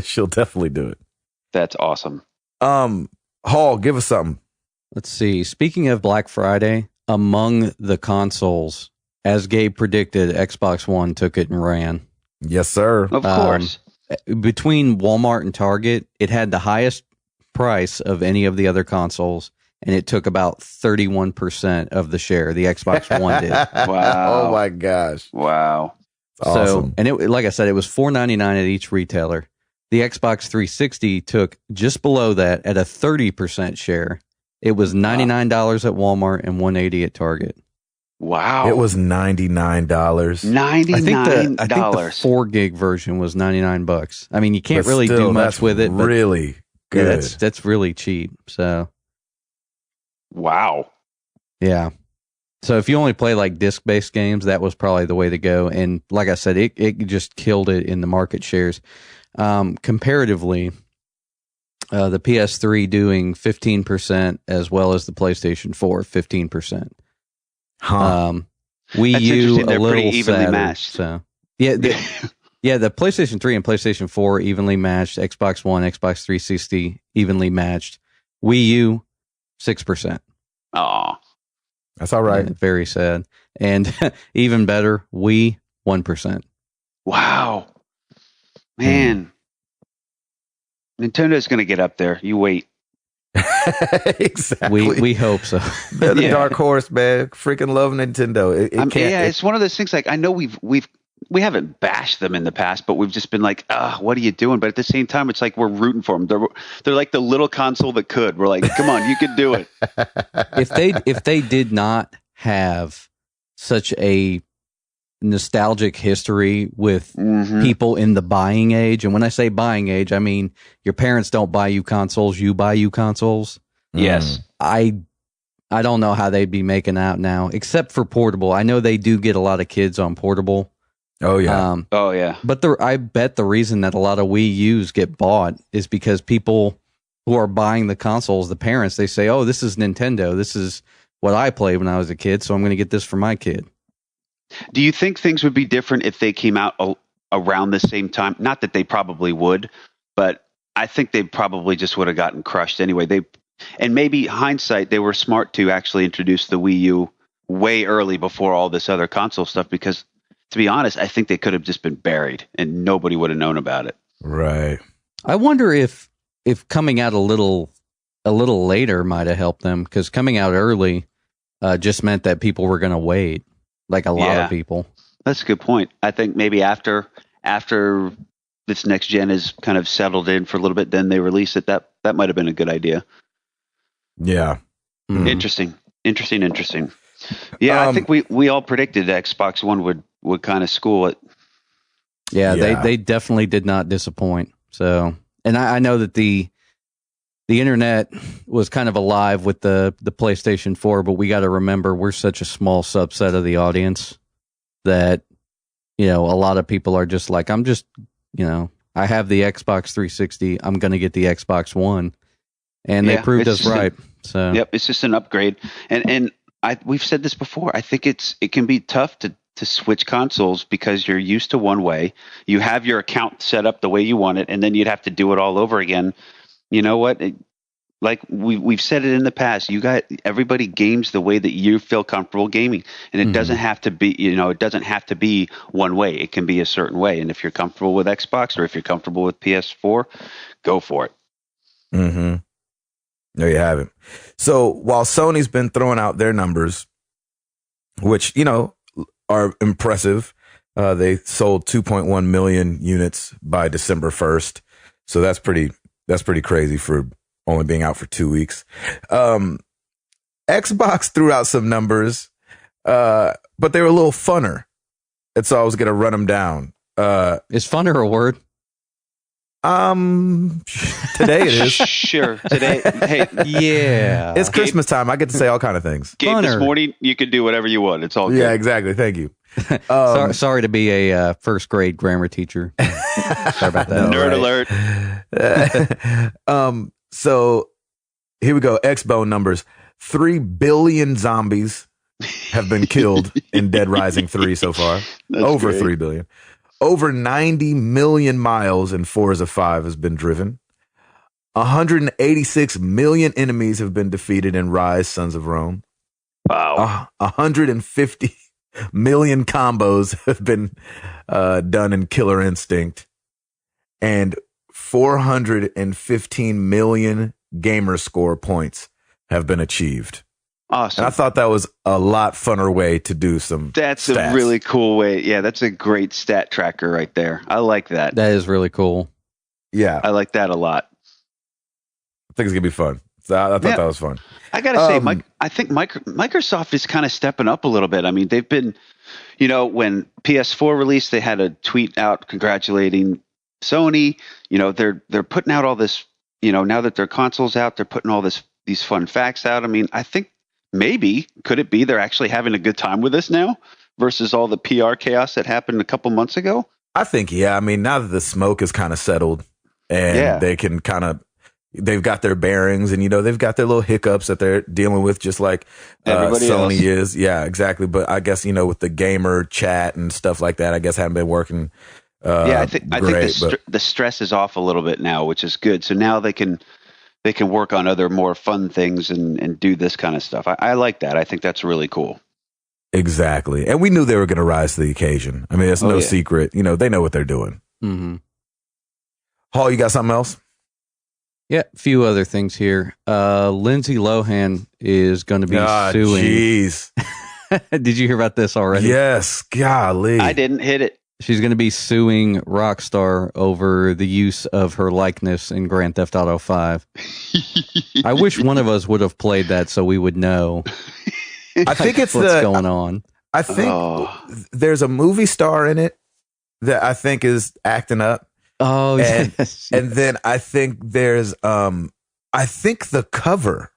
she'll definitely do it. That's awesome. Hall, give us something. Let's see. Speaking of Black Friday, among the consoles, as Gabe predicted, Xbox One took it and ran. Yes, sir. Of course. Between Walmart and Target, it had the highest price of any of the other consoles, and it took about 31% of the share. The Xbox One did. Wow. Oh, my gosh. Wow. Awesome. So, and it, like I said, it was $4.99 at each retailer. The Xbox 360 took just below that at a 30% share. It was $99 at Walmart and $180 at Target. Wow. It was $99. $99. I think the 4 gig version was $99. I mean, you can't really do much with it. But really good. Yeah, that's really cheap. So, wow. Yeah. So if you only play like disc-based games, that was probably the way to go. And like I said, it just killed it in the market shares. Comparatively, the PS3 doing 15% as well as the PlayStation 4 15%. Wii U a little evenly sadder, matched. So yeah, the PlayStation 3 and PlayStation 4 evenly matched. Xbox One, Xbox 360 evenly matched. Wii U 6%. Oh, That's all right. Very sad. And even better, we 1%. Wow, man. Nintendo's going to get up there. You wait. Exactly. We hope so. They're the dark horse, man. Freaking love Nintendo. It can't. Yeah, it's one of those things. Like, I know we haven't bashed them in the past, but we've just been like, what are you doing? But at the same time, it's like we're rooting for them. They're like the little console that could. We're like, come on, you can do it. If they did not have such a nostalgic history with people in the buying age, and when I say buying age, I mean your parents don't buy you consoles, you buy you consoles. Yes. I don't know how they'd be making out now, except for portable. I know they do get a lot of kids on portable. Oh yeah. But I bet the reason that a lot of Wii U's get bought is because people who are buying the consoles, the parents, they say, "Oh, this is Nintendo. This is what I played when I was a kid, so I'm going to get this for my kid." Do you think things would be different if they came out around the same time? Not that they probably would, but I think they probably just would have gotten crushed anyway. And maybe hindsight, they were smart to actually introduce the Wii U way early before all this other console stuff, because to be honest, I think they could have just been buried and nobody would have known about it. Right. I wonder if coming out a little later might have helped them, because coming out early just meant that people were going to wait. Like a lot of people. That's a good point. I think maybe after this next gen is kind of settled in for a little bit, then they release it. That might have been a good idea. Yeah. Interesting. Yeah, I think we all predicted Xbox One would kind of school it. Yeah, they definitely did not disappoint. So, and I know that the internet was kind of alive with the PlayStation 4, but we got to remember we're such a small subset of the audience that, a lot of people are just like, I'm just, I have the Xbox 360. I'm going to get the Xbox One. And they proved us right. So yep, it's just an upgrade. And we've said this before. I think it can be tough to switch consoles because you're used to one way. You have your account set up the way you want it, and then you'd have to do it all over again. You know what? Like we've said it in the past, everybody games the way that you feel comfortable gaming, and it doesn't have to be, it doesn't have to be one way. It can be a certain way. And if you're comfortable with Xbox or if you're comfortable with PS4, go for it. Mm-hmm. There you have it. So while Sony's been throwing out their numbers, which, are impressive, they sold 2.1 million units by December 1st. So that's pretty crazy for only being out for 2 weeks. Xbox threw out some numbers, but they were a little funner. And so I was going to run them down. Is funner a word? Today it is. Sure. Today. Hey. Yeah. It's Christmas time. I get to say all kind of things. Gabe, this morning, you can do whatever you want. It's all good. Yeah, exactly. Thank you. Sorry to be a first grade grammar teacher. Sorry about that. Nerd alert. So here we go. X-Bone numbers. 3 billion zombies have been killed in Dead Rising 3 so far. Over great. 3 billion. Over 90 million miles in Forza 5 has been driven. 186 million enemies have been defeated in Rise, Sons of Rome. Wow. 150 million combos have been done in Killer Instinct. And 415 million gamer score points have been achieved. Awesome. And I thought that was a lot funner way to do some That's stats. A really cool way. Yeah, that's a great stat tracker right there. I like that. That is really cool. Yeah. I like that a lot. I think it's going to be fun. So I thought that was fun. I got to say, I think Microsoft is kind of stepping up a little bit. I mean, they've been, when PS4 released, they had a tweet out congratulating Sony. They're putting out all this, now that their console's out, they're putting all these fun facts out. I mean, I think could it be they're actually having a good time with this now versus all the PR chaos that happened a couple months ago? I think, yeah. I mean, now that the smoke is kind of settled and they can they've got their bearings and, they've got their little hiccups that they're dealing with just like Sony is. Yeah, exactly. But I guess, with the gamer chat and stuff like that, I guess haven't been working. I think the stress is off a little bit now, which is good. So now they can they can work on other more fun things and do this kind of stuff. I like that. I think that's really cool. Exactly. And we knew they were going to rise to the occasion. I mean, it's no secret. You know, they know what they're doing. Mm-hmm. Hall, you got something else? Yeah, a few other things here. Lindsay Lohan is going to be suing. Jeez. Did you hear about this already? Yes. Golly. I didn't hit it. She's going to be suing Rockstar over the use of her likeness in Grand Theft Auto 5. I wish one of us would have played that so we would know. I think it's what's going on. I think there's a movie star in it that I think is acting up. Oh, yes. And then I think there's I think the cover,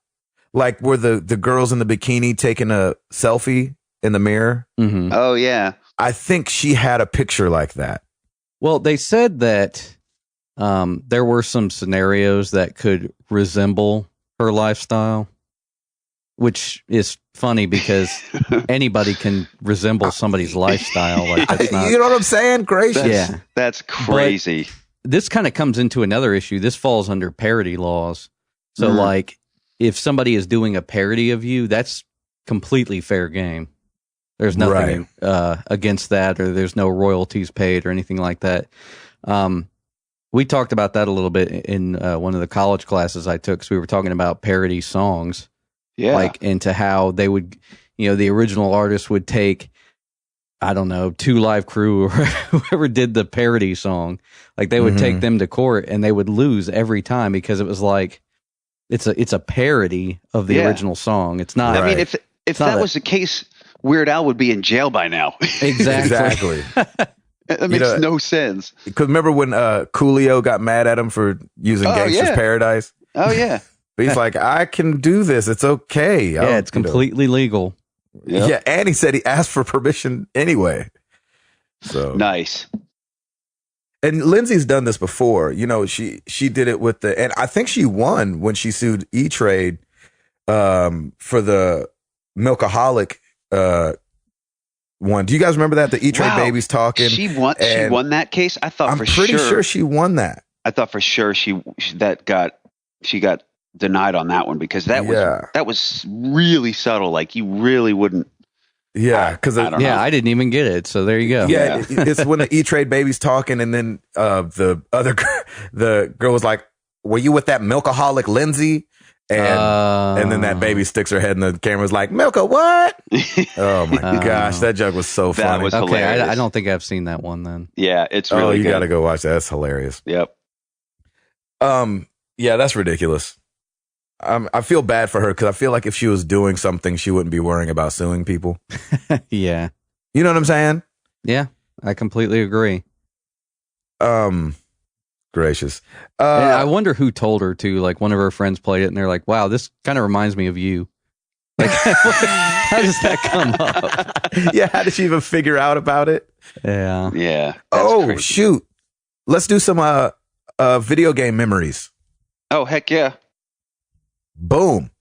like where the girl's in the bikini taking a selfie in the mirror. Mm-hmm. Oh, yeah. I think she had a picture like that. Well, they said that there were some scenarios that could resemble her lifestyle, which is funny because anybody can resemble somebody's lifestyle. Like that's not, you know what I'm saying? Gracious. That's crazy. But this kind of comes into another issue. This falls under parody laws. So, like, if somebody is doing a parody of you, that's completely fair game. There's nothing against that, or there's no royalties paid or anything like that. We talked about that a little bit in one of the college classes I took, because we were talking about parody songs. Yeah. Like, into how they would, the original artist would take, I don't know, 2 Live Crew or whoever did the parody song. Like, they would take them to court and they would lose every time because it was like, it's a parody of the original song. It's not. I mean, if that was the case, Weird Al would be in jail by now. Exactly. That makes no sense. Because remember when Coolio got mad at him for using Gangsta's Paradise? Oh, yeah. But he's like, I can do this. It's okay. Yeah, it's completely legal. Yep. Yeah, and he said he asked for permission anyway. So nice. And Lindsay's done this before. She did it with and I think she won when she sued E-Trade for the Milkaholic one. Do you guys remember that? The E-Trade babies talking. She won that case? I thought I'm pretty sure she won that. I thought for sure she got denied on that one, because that was really subtle. Like, you really wouldn't. Yeah, because I didn't even get it. So there you go. Yeah, it's when the E-Trade baby's talking, and then the girl was like, "Were you with that milkaholic Lindsay?" And then that baby sticks her head, and the camera's like, "Milka, what?" Oh my gosh, that joke was so funny. That was hilarious. I don't think I've seen that one then. Yeah, it's really you good. got to go watch that. That's hilarious. Yep. Yeah, that's ridiculous. I feel bad for her, because I feel like if she was doing something, she wouldn't be worrying about suing people. Yeah. You know what I'm saying? Yeah, I completely agree. Gracious. And I wonder who told her to. Like, one of her friends played it, and they're like, "Wow, this kind of reminds me of you." Like, how does that come up? Yeah, how did she even figure out about it? Yeah. Yeah. Crazy. Shoot. Let's do some video game memories. Oh, heck yeah. Boom.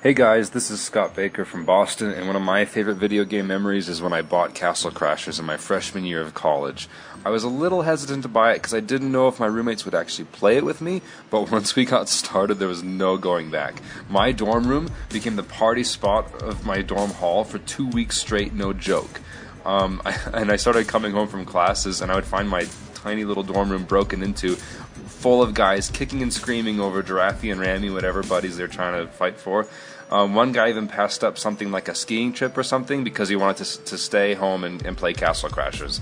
Hey guys, this is Scott Baker from Boston, and one of my favorite video game memories is when I bought Castle Crashers in my freshman year of college. I was a little hesitant to buy it because I didn't know if my roommates would actually play it with me, but once we got started, there was no going back. My dorm room became the party spot of my dorm hall for 2 weeks straight, no joke. I started coming home from classes, and I would find my tiny little dorm room broken into, full of guys kicking and screaming over Giraffe and Rammy, whatever buddies they're trying to fight for. One guy even passed up something like a skiing trip or something because he wanted to stay home and play Castle Crashers.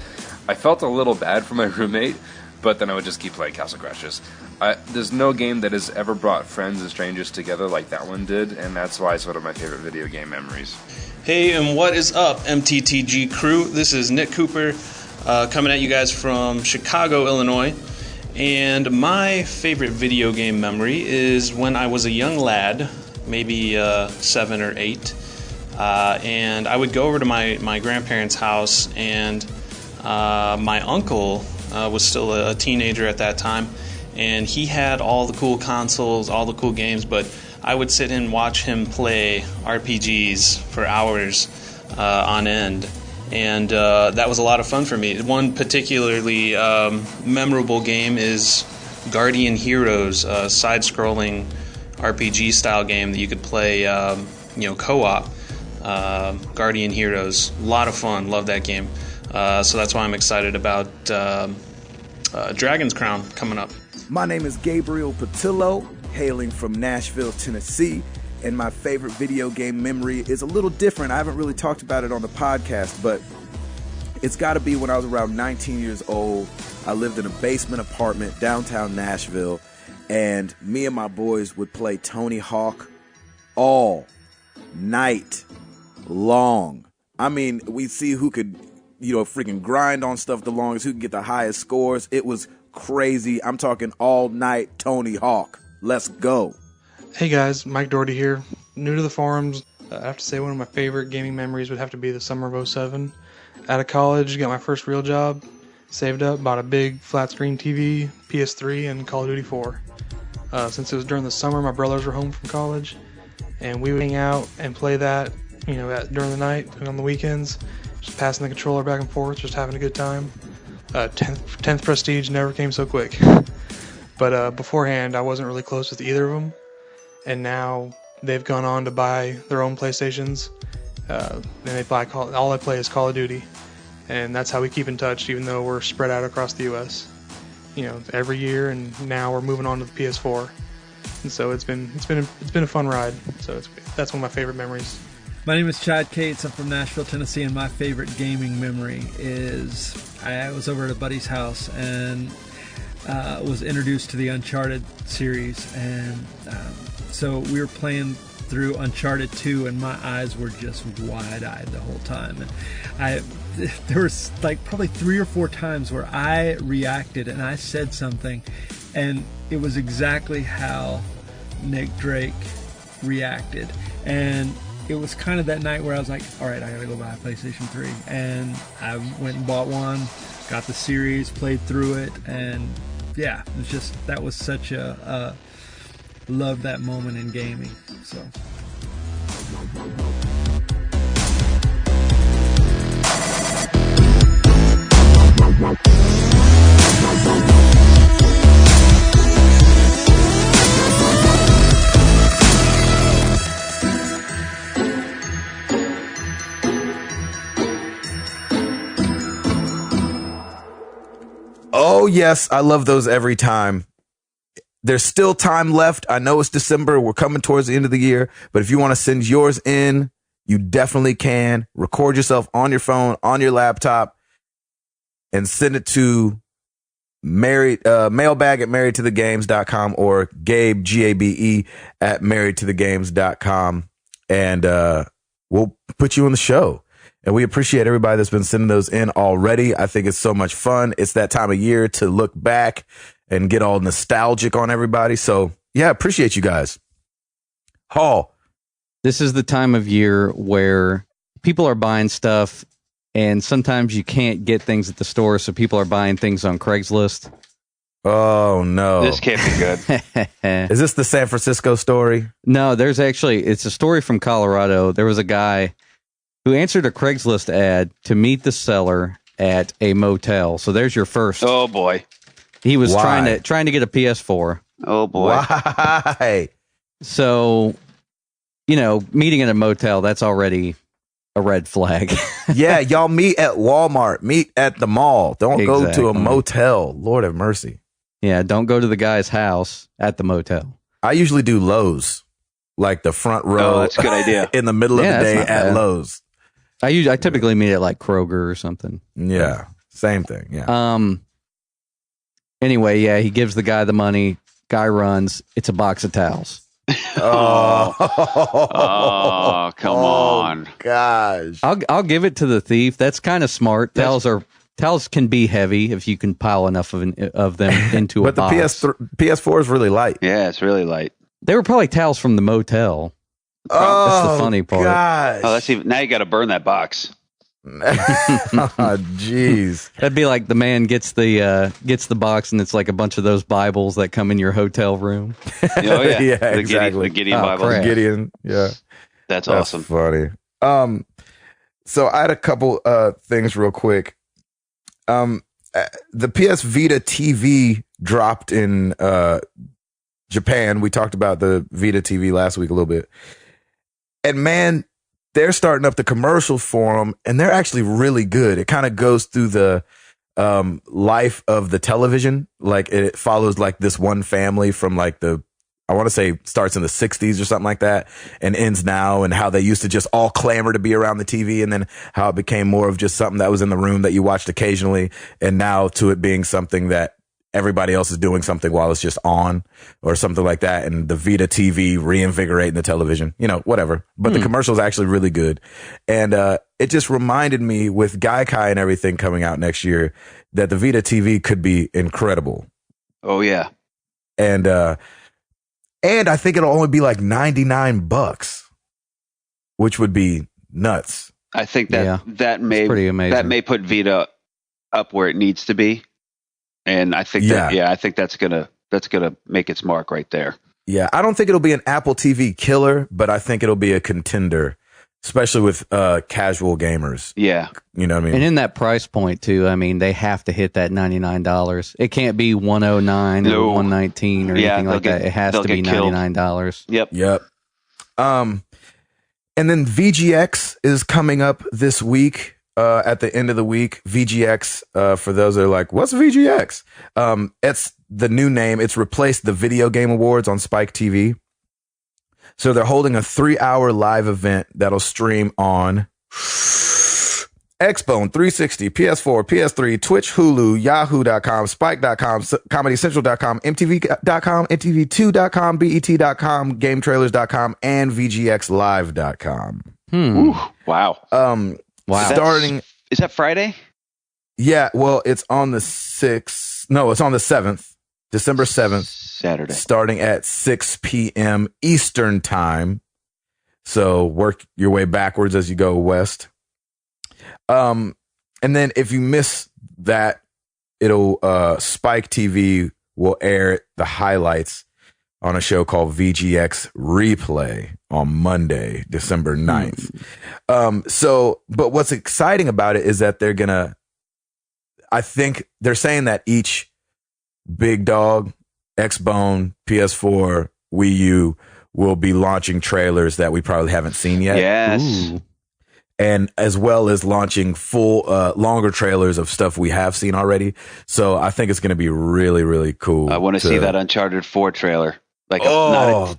I felt a little bad for my roommate, but then I would just keep playing Castle Crashers. There's no game that has ever brought friends and strangers together like that one did, and that's why it's one of my favorite video game memories. Hey, and what is up, MTTG crew? This is Nick Cooper coming at you guys from Chicago, Illinois. And my favorite video game memory is when I was a young lad, maybe 7 or 8, and I would go over to my grandparents' house, and my uncle was still a teenager at that time, and he had all the cool consoles, all the cool games, but I would sit and watch him play RPGs for hours on end. And that was a lot of fun for me. One particularly memorable game is Guardian Heroes, a side-scrolling RPG-style game that you could play, co-op. Guardian Heroes, a lot of fun. Love that game. So that's why I'm excited about Dragon's Crown coming up. My name is Gabriel Patillo, hailing from Nashville, Tennessee, and my favorite video game memory is a little different. I haven't really talked about it on the podcast, but it's got to be when I was around 19 years old. I lived in a basement apartment downtown Nashville, and me and my boys would play Tony Hawk all night long. I mean, we'd see who could, freaking grind on stuff the longest, who could get the highest scores. It was crazy. I'm talking all night Tony Hawk. Let's go. Hey guys, Mike Doherty here. New to the forums. I have to say one of my favorite gaming memories would have to be the summer of '07. Out of college, got my first real job, saved up, bought a big flat screen TV, PS3, and Call of Duty 4. Since it was during the summer, my brothers were home from college, and we would hang out and play that, during the night and on the weekends, just passing the controller back and forth, just having a good time. 10th Prestige never came so quick. But beforehand, I wasn't really close with either of them, and now they've gone on to buy their own PlayStations, and they buy all I play is Call of Duty, and that's how we keep in touch, even though we're spread out across the U.S. Every year, and now we're moving on to the PS4, and so it's been a fun ride. So that's one of my favorite memories. My name is Chad Cates. I'm from Nashville, Tennessee, and my favorite gaming memory is I was over at a buddy's house and was introduced to the Uncharted series, and so we were playing through Uncharted 2, and my eyes were just wide-eyed the whole time. And there was like probably 3 or 4 times where I reacted and I said something, and it was exactly how Nick Drake reacted. And it was kind of that night where I was like, all right, I gotta go buy a PlayStation 3. And I went and bought one, got the series, played through it, and yeah, it's just, that was such a love that moment in gaming. So oh yes, I love those every time. There's still time left. I know it's December. We're coming towards the end of the year. But if you want to send yours in, you definitely can. Record yourself on your phone, on your laptop, and send it to mailbag at marriedtothegames.com or Gabe, Gabe, at marriedtothegames.com. And we'll put you on the show. And we appreciate everybody that's been sending those in already. I think it's so much fun. It's that time of year to look back and get all nostalgic on everybody. So, yeah, appreciate you guys. Hall. This is the time of year where people are buying stuff, and sometimes you can't get things at the store, so people are buying things on Craigslist. Oh, no. This can't be good. Is this the San Francisco story? No, it's a story from Colorado. There was a guy who answered a Craigslist ad to meet the seller at a motel. So there's your first. Oh, boy. He was trying to get a PS4. Oh, boy. Why? So, meeting at a motel, that's already a red flag. Yeah, y'all meet at Walmart. Meet at the mall. Don't go to a motel. Lord have mercy. Yeah, don't go to the guy's house at the motel. I usually do Lowe's, like the front row. Oh, that's a good idea. In the middle of the day at bad. Lowe's. I typically meet at like Kroger or something. Yeah, same thing. Yeah. Anyway, yeah, he gives the guy the money. Guy runs. It's a box of towels. Oh, come on. Gosh. I'll give it to the thief. That's kind of smart. Towels can be heavy if you can pile enough of them into a box. But the PS4 is really light. Yeah, it's really light. They were probably towels from the motel. That's the funny part. Gosh. Oh, now you got to burn that box. Oh, jeez. That'd be like the man gets the box, and it's like a bunch of those Bibles that come in your hotel room. Oh yeah, yeah, exactly. The Gideon Bible. Crap. Gideon. Yeah, That's awesome. Funny. So I had a couple things real quick. The PS Vita TV dropped in Japan. We talked about the Vita TV last week a little bit. And man, they're starting up the commercials for them, and they're actually really good. It kind of goes through the life of the television. Like it follows like this one family from like I want to say starts in the 60s or something like that and ends now, and how they used to just all clamor to be around the TV, and then how it became more of just something that was in the room that you watched occasionally, and now to it being something that everybody else is doing something while it's just on or something like that. And the Vita TV reinvigorating the television, whatever. But the commercial is actually really good. And it just reminded me with Gaikai and everything coming out next year that the Vita TV could be incredible. Oh, yeah. And I think it'll only be like $99, which would be nuts. I think that may put Vita up where it needs to be. And I think I think that's gonna make its mark right there. Yeah, I don't think it'll be an Apple TV killer, but I think it'll be a contender, especially with casual gamers. Yeah, you know what I mean. And in that price point too, I mean, they have to hit that $99. It can't be $109 or $119 or anything like that. It has to be $99. Yep. And then VGX is coming up this week. At the end of the week, VGX, for those that are like, what's VGX? It's the new name. It's replaced the Video Game Awards on Spike TV. So they're holding a 3-hour live event that'll stream on Xbone, 360, PS4, PS3, Twitch, Hulu, Yahoo.com, Spike.com, ComedyCentral.com, MTV.com, MTV2.com, BET.com, GameTrailers.com, and VGXLive.com. Ooh, wow. Wow. Is that Friday? Yeah, well, it's on the 6th. No, it's on the 7th, December 7th. Saturday. Starting at 6 p.m. Eastern time. So work your way backwards as you go west. And then if you miss that, it'll Spike TV will air the highlights on a show called VGX Replay on Monday, December 9th. But what's exciting about it is that I think they're saying that each big dog, Xbone, PS4, Wii U will be launching trailers that we probably haven't seen yet. Yes. Ooh. And as well as launching full, longer trailers of stuff we have seen already. So I think it's going to be really, really cool. I want to see that Uncharted 4 trailer. Like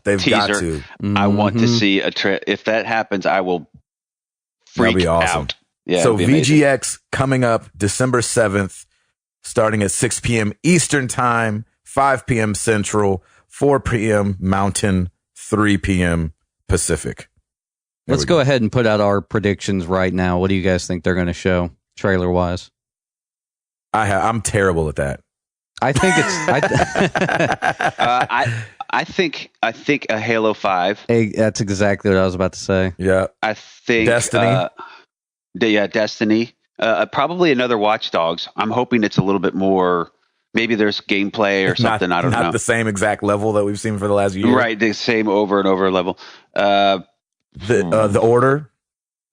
they've teaser. Got to. Mm-hmm. I want to see if that happens, I will freak That'll be awesome. out. Yeah, so VGX coming up December 7th, starting at 6 p.m. Eastern time, 5 p.m. Central, 4 p.m. Mountain, 3 p.m. Pacific. Let's go ahead and put out our predictions right now. What do you guys think they're going to show trailer wise? I'm terrible at that. I think it's. I think a Halo 5. That's exactly what I was about to say. Yeah. I think Destiny. Destiny. Probably another Watch Dogs. I'm hoping it's a little bit more. Maybe there's gameplay or something. I don't know. Not the same exact level that we've seen for the last year. Right. The same over and over level. The Order.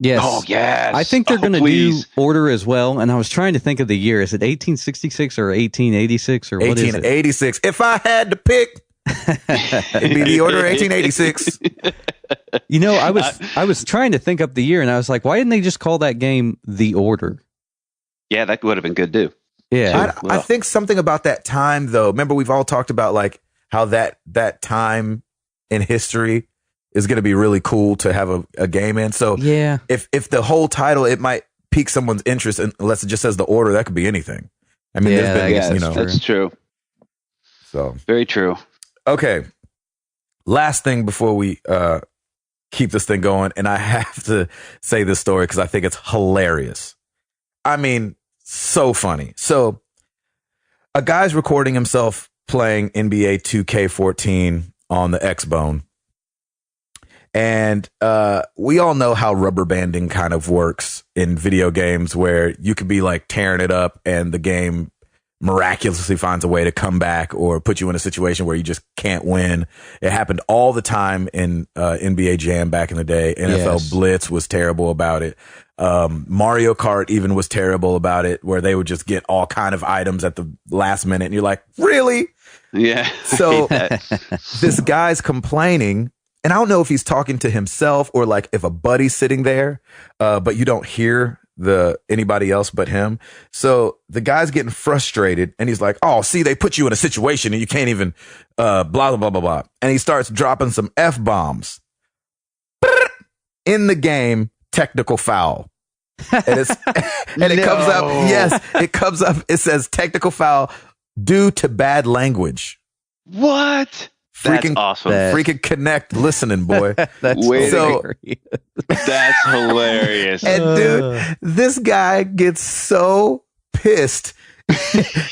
Yes. Oh, yes. I think they're going to do Order as well. And I was trying to think of the year. Is it 1866 or 1886 or what is it? 1886. If I had to pick, it'd be The Order 1886. You know, I was trying to think up the year, and I was like, why didn't they just call that game The Order? Yeah, that would have been good too. Yeah. I think something about that time, though. Remember, we've all talked about like how that time in history is going to be really cool to have a game in. So yeah, if the whole title, it might pique someone's interest unless it just says The Order. That could be anything. I mean, that's true. So very true. Okay. Last thing before we keep this thing going, and I have to say this story because I think it's hilarious. I mean, so funny. So a guy's recording himself playing NBA 2K14 on the Xbone. And we all know how rubber banding kind of works in video games, where you could be like tearing it up and the game miraculously finds a way to come back or put you in a situation where you just can't win. It happened all the time in NBA Jam back in the day. NFL Blitz was terrible about it. Mario Kart even was terrible about it, where they would just get all kind of items at the last minute and you're like, really? Yeah. So this guy's complaining, and I don't know if he's talking to himself or like if a buddy's sitting there, but you don't hear anybody else but him. So the guy's getting frustrated and he's like, oh, see, they put you in a situation and you can't even blah, blah, blah, blah, blah. And he starts dropping some F-bombs. In the game, technical foul. And it comes up. Yes, it comes up. It says technical foul due to bad language. What? That's awesome. Freaking Connect listening, boy. That's That's hilarious. And dude, this guy gets so pissed.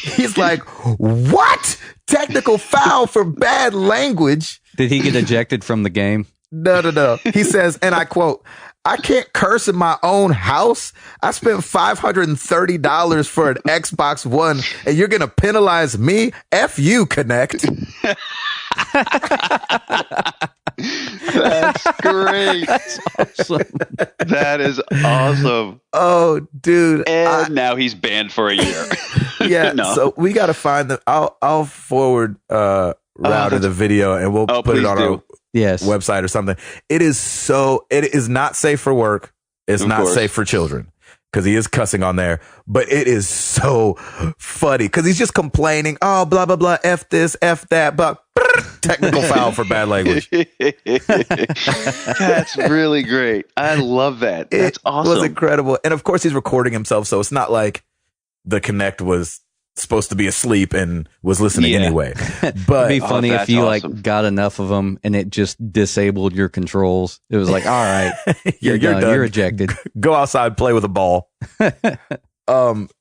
He's like, what? Technical foul for bad language? Did he get ejected from the game? No. He says, and I quote, I can't curse in my own house. I spent $530 for an Xbox One, and you're going to penalize me? F you, Connect. That's great. That's awesome. That is awesome. Oh, dude. And now he's banned for a year. Yeah, No. So we got to find the... I'll forward Router the video, and we'll put it on our website or something. It is not safe for work. It's not safe for children, because he is cussing on there, but it is so funny because he's just complaining. Oh, blah, blah, blah. F this, F that, but technical foul for bad language. That's really great. I love that. That's awesome. It was incredible. And of course he's recording himself. So it's not like the Connect was supposed to be asleep and was listening anyway. But it'd be funny if you like got enough of them and it just disabled your controls. It was like, all right, you're done. You're ejected. Go outside, play with a ball.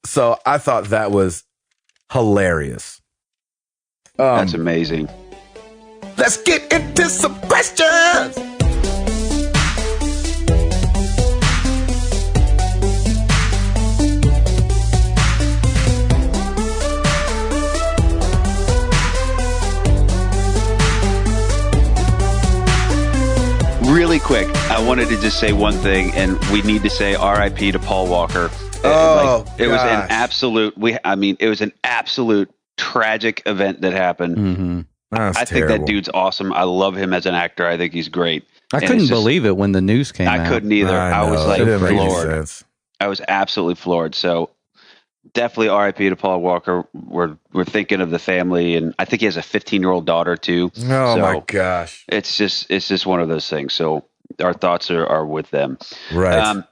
So I thought that was hilarious. That's amazing. Let's get into some questions. Really quick, I wanted to just say one thing, and we need to say R.I.P. to Paul Walker. It was an absolute. It was an absolute tragic event that happened. Mm-hmm. I think that dude's awesome. I love him as an actor. I think he's great. I couldn't believe it when the news came out. I couldn't either. I was like floored. I was absolutely floored. So definitely R.I.P. to Paul Walker. We're thinking of the family, and I think he has a 15-year-old daughter too. Oh my gosh! It's just one of those things. So our thoughts are with them. Right.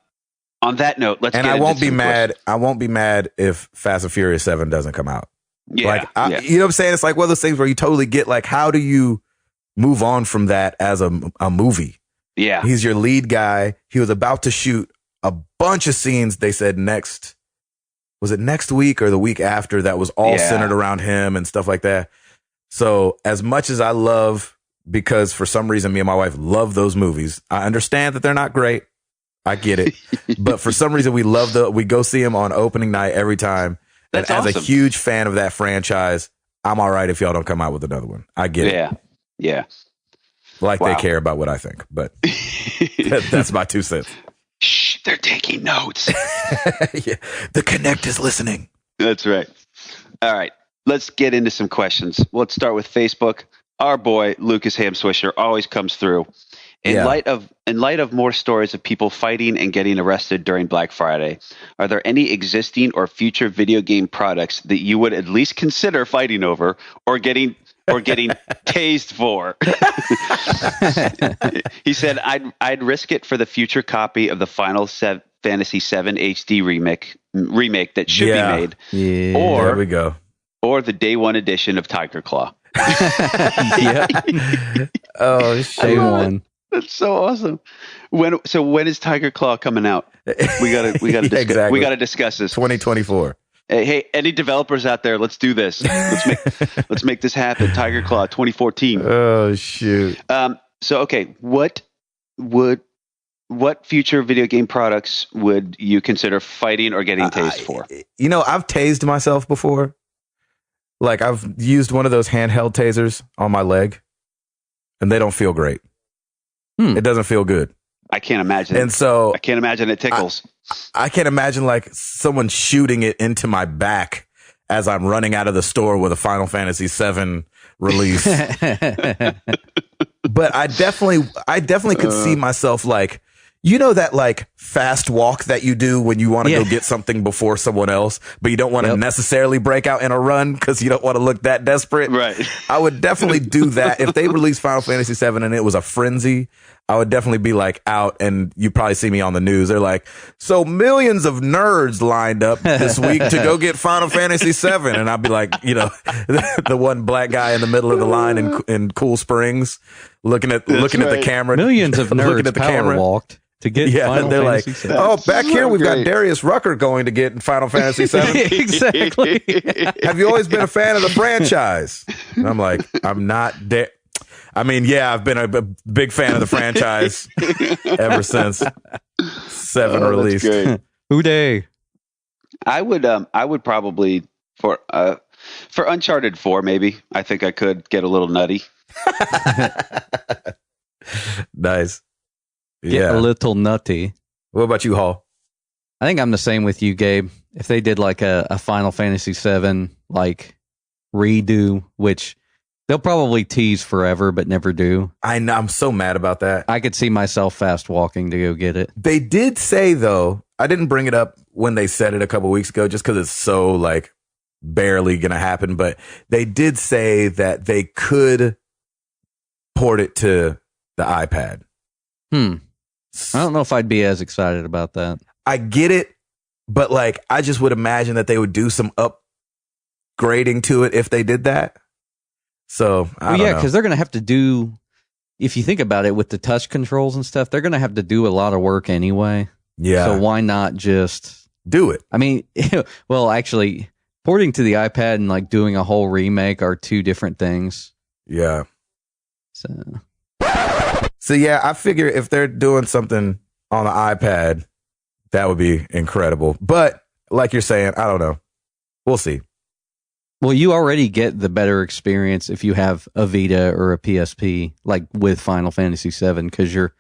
On that note, let's. And get I won't be mad. questions. I won't be mad if Fast and Furious 7 doesn't come out. Yeah, You know what I'm saying? It's like one of those things where you totally get like, how do you move on from that as a movie? Yeah. He's your lead guy. He was about to shoot a bunch of scenes. They said was it next week or the week after, that was all centered around him and stuff like that. So as much as I love, because for some reason me and my wife love those movies, I understand that they're not great. I get it. But for some reason we go see them on opening night every time. That's and as awesome. a huge fan of that franchise, I'm all right if y'all don't come out with another one. I get it. Yeah. Like they care about what I think, but that's my 2 cents. Shh, they're taking notes. Yeah. The Connect is listening. That's right. All right, let's get into some questions. Let's start with Facebook. Our boy Lucas Hamswisher always comes through. In light of more stories of people fighting and getting arrested during Black Friday, are there any existing or future video game products that you would at least consider fighting over or getting tased for? He said, I'd risk it for the future copy of the Final Fantasy VII HD remake that should be made. Yeah, or there we go. Or the day one edition of Tiger Claw. Yeah. Oh, day one. That's so awesome. When is Tiger Claw coming out? We gotta discuss this. 2024. Hey, any developers out there? Let's do this. Let's make this happen. Tiger Claw 2014. Oh shoot. So okay, what future video game products would you consider fighting or getting tased for? You know, I've tased myself before. like I've used one of those handheld tasers on my leg, and they don't feel great. It doesn't feel good. I can't imagine. And so I can't imagine it tickles. I can't imagine like someone shooting it into my back as I'm running out of the store with a Final Fantasy VII release. But I definitely could see myself like, you know, that like fast walk that you do when you want to go get something before someone else, but you don't want to necessarily break out in a run because you don't want to look that desperate. Right. I would definitely do that. If they released Final Fantasy VII and it was a frenzy, I would definitely be like out, and you probably see me on the news. They're like, so millions of nerds lined up this week to go get Final Fantasy VII. And I'd be like, you know, the one black guy in the middle of the line in Cool Springs looking at the camera. Millions of nerds looking at the camera. walked to get Final they're Fantasy like, VII. oh, back here we've got great. Darius Rucker going to get Final Fantasy VII. Exactly. Have you always been a fan of the franchise? And I'm like, I'm not. I mean, yeah, I've been a big fan of the franchise ever since 7 released. Who day? I would probably for Uncharted 4 maybe. I think I could get a little nutty. Nice. Get a little nutty. What about you, Hall? I think I'm the same with you, Gabe. If they did like a Final Fantasy VII like redo, which they'll probably tease forever but never do. I know, I'm so mad about that. I could see myself fast walking to go get it. They did say, though, I didn't bring it up when they said it a couple weeks ago just because it's so like barely going to happen, but they did say that they could port it to the iPad. I don't know if I'd be as excited about that. I get it, but like I just would imagine that they would do some upgrading to it if they did that. So I don't know. Because they're going to have to do, if you think about it with the touch controls and stuff, they're going to have to do a lot of work anyway. Yeah. So why not just do it? I mean, well, actually, porting to the iPad and like doing a whole remake are two different things. Yeah. So yeah, I figure if they're doing something on the iPad, that would be incredible. But like you're saying, I don't know. We'll see. Well, you already get the better experience if you have a Vita or a PSP, like with Final Fantasy VII, because you're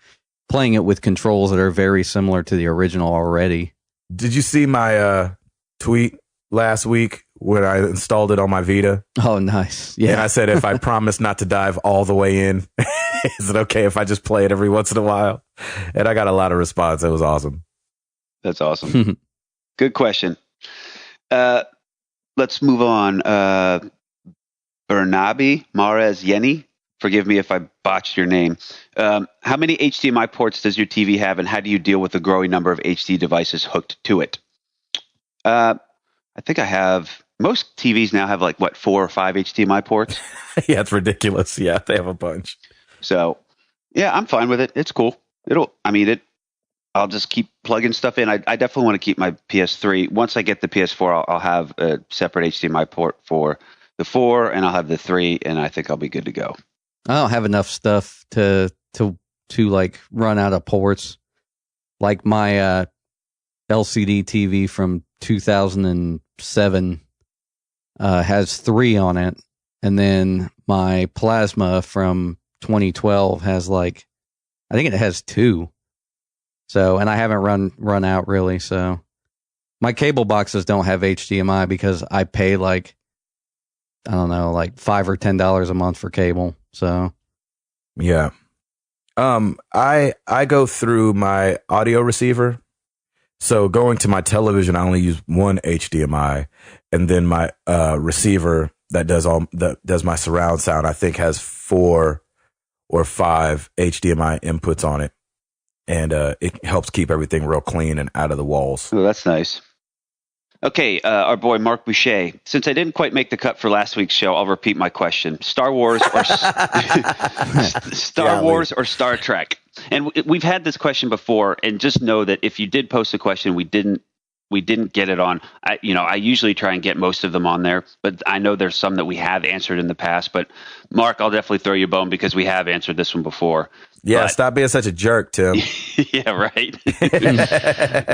playing it with controls that are very similar to the original already. Did you see my tweet last week when I installed it on my Vita? Oh, nice. Yeah. And I said, if I promise not to dive all the way in, is it okay if I just play it every once in a while? And I got a lot of response. It was awesome. That's awesome. Good question. Let's move on. Bernabe Mares Yeni. Forgive me if I botched your name. How many HDMI ports does your TV have, and how do you deal with the growing number of HD devices hooked to it? I think I have. Most TVs now have 4 or 5 HDMI ports. Yeah, it's ridiculous. Yeah, they have a bunch. So, yeah, I'm fine with it. It's cool. I'll just keep plugging stuff in. I definitely want to keep my PS3. Once I get the PS4, I'll have a separate HDMI port for the 4, and I'll have the 3, and I think I'll be good to go. I don't have enough stuff to like run out of ports. Like my LCD TV from 2007 has 3 on it, and then my plasma from 2012 has I think it has 2. So, and I haven't run out really. So my cable boxes don't have HDMI because I pay I don't know, $5 or $10 a month for cable. So yeah. I go through my audio receiver. So going to my television, I only use one HDMI, and then my receiver that does my surround sound, I think has 4 or 5 HDMI inputs on it. And it helps keep everything real clean and out of the walls. Oh, that's nice. Okay, our boy Mark Boucher. Since I didn't quite make the cut for last week's show, I'll repeat my question: Star Wars or Wars or Star Trek? And we've had this question before, and just know that if you did post a question, we didn't get it on. I usually try and get most of them on there, but I know there's some that we have answered in the past. But Mark, I'll definitely throw you a bone because we have answered this one before. Yeah, stop being such a jerk, Tim. Yeah, right.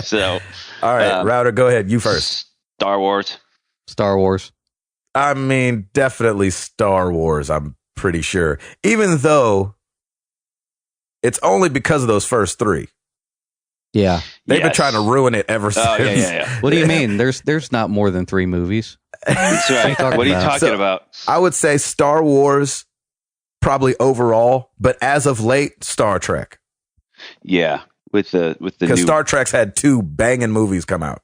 So, all right, Router, go ahead. You first. Star Wars. Star Wars. I mean, definitely Star Wars, I'm pretty sure. Even though it's only because of those first three. Yeah. They've been trying to ruin it ever since. Yeah. What do you mean? There's not more than 3 movies. That's right. What are you talking about? I would say Star Wars, probably overall, but as of late, Star Trek. Yeah, with the because new... Star Trek's had 2 banging movies come out.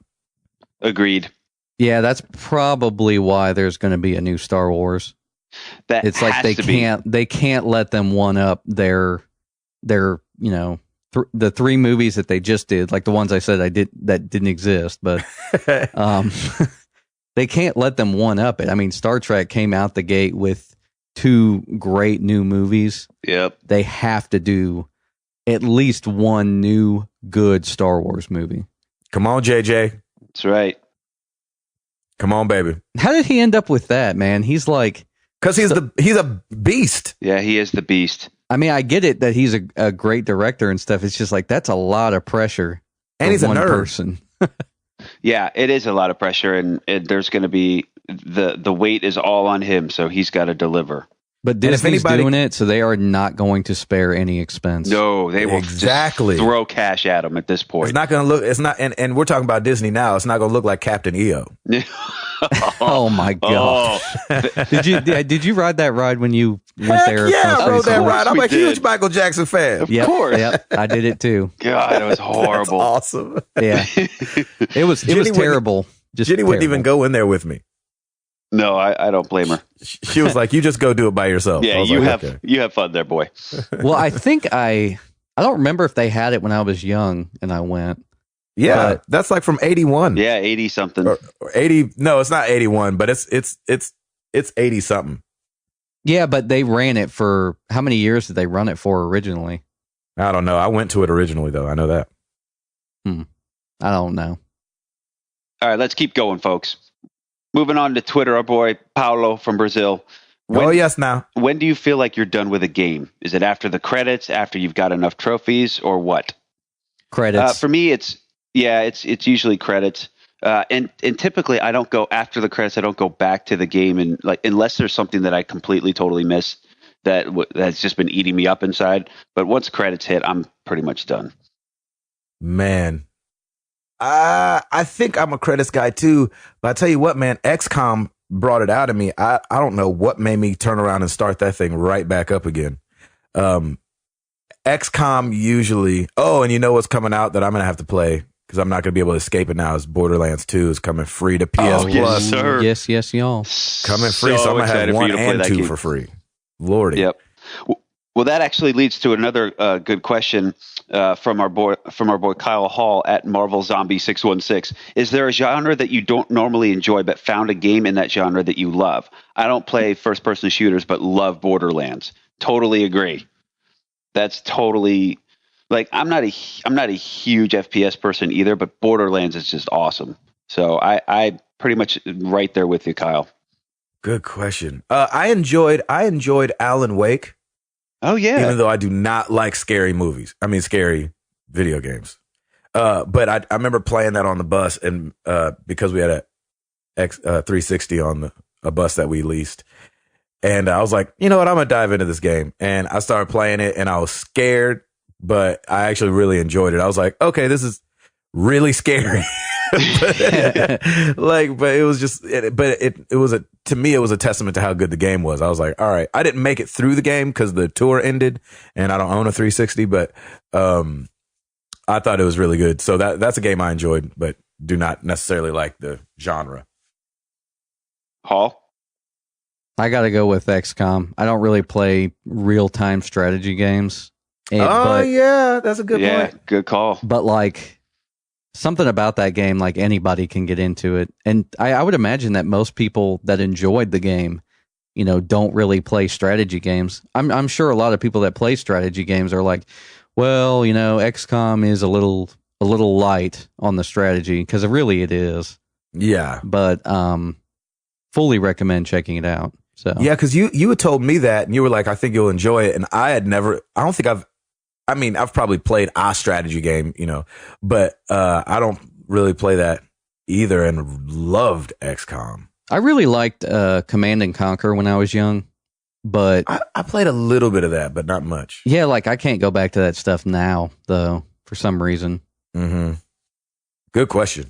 Agreed. Yeah, that's probably why there's going to be a new Star Wars. It's like they can't let them one up their the 3 movies that they just did, like the ones I said that didn't exist, but they can't let them one up it. I mean, Star Trek came out the gate with 2 great new movies. Yep. They have to do at least one new good Star Wars movie. Come on, JJ. That's right. Come on, baby. How did he end up with that, man? He's like... Because he's a beast. Yeah, he is the beast. I mean, I get it that he's a great director and stuff. It's just like, that's a lot of pressure. And he's a nerd. Person. Yeah, it is a lot of pressure, and there's going to be the weight is all on him, so he's got to deliver. But Disney's doing it, so they are not going to spare any expense. No, they will just throw cash at him at this point. It's not going to look. It's not, and we're talking about Disney now. It's not going to look like Captain EO. Oh my god! Did you ride that ride when you went there? Yeah, I rode that ride. I'm a huge Michael Jackson fan. Of course. Yep, I did it too. God, it was horrible. That's awesome. Yeah, it was terrible. Jenny wouldn't even go in there with me. No, I don't blame her. She was like, "You just go do it by yourself." Yeah, you have fun there, boy. Well, I think I don't remember if they had it when I was young and I went. Yeah, that's like from 81. Yeah, 80 something. Or 80. No, it's not 81, but it's 80 something. Yeah, but they ran it for how many years did they run it for originally? I don't know. I went to it originally though. I know that. I don't know. All right, let's keep going, folks. Moving on to Twitter, our boy Paulo from Brazil. Now. When do you feel like you're done with a game? Is it after the credits, after you've got enough trophies, or what? Credits. For me, it's usually credits. And typically I don't go after the credits. I don't go back to the game, and like unless there's something that I completely totally missed that's just been eating me up inside. But once credits hit, I'm pretty much done. Man, I think I'm a credits guy too. But I tell you what, man, XCOM brought it out of me. I don't know what made me turn around and start that thing right back up again. XCOM usually. Oh, and you know what's coming out that I'm gonna have to play because I'm not going to be able to escape it now is Borderlands 2 is coming free to PS Plus. Yes, sir. Yes, y'all. Coming free, so I'm going to have 1 and 2 for free. Lordy. Yep. Well, that actually leads to another good question from our boy Kyle Hall at Marvel Zombie 616. Is there a genre that you don't normally enjoy but found a game in that genre that you love? I don't play first-person shooters but love Borderlands. Totally agree. That's totally... Like I'm not a huge FPS person either, but Borderlands is just awesome. So I pretty much right there with you, Kyle. Good question. I enjoyed Alan Wake. Oh yeah. Even though I do not like scary video games. But I remember playing that on the bus, and because we had a 360 on a bus that we leased. And I was like, you know what, I'm gonna dive into this game. And I started playing it, and I was scared. But I actually really enjoyed it. I was like, okay, this is really scary. but it was just, to me, it was a testament to how good the game was. I was like, all right, I didn't make it through the game because the tour ended and I don't own a 360, but I thought it was really good. So that's a game I enjoyed, but do not necessarily like the genre. Hall? I got to go with XCOM. I don't really play real-time strategy games. Yeah, that's a good point. Yeah, good call. But like something about that game, like anybody can get into it. And I would imagine that most people that enjoyed the game, don't really play strategy games. I'm sure a lot of people that play strategy games are like, well, XCOM is a little light on the strategy because really it is. Yeah. But fully recommend checking it out. So yeah, because you had told me that, and you were like, I think you'll enjoy it, and I've probably played a strategy game, but I don't really play that either, and loved XCOM. I really liked Command and Conquer when I was young, but I played a little bit of that, but not much. yeah, like I can't go back to that stuff now, though, for some reason. Mm-hmm. Good question.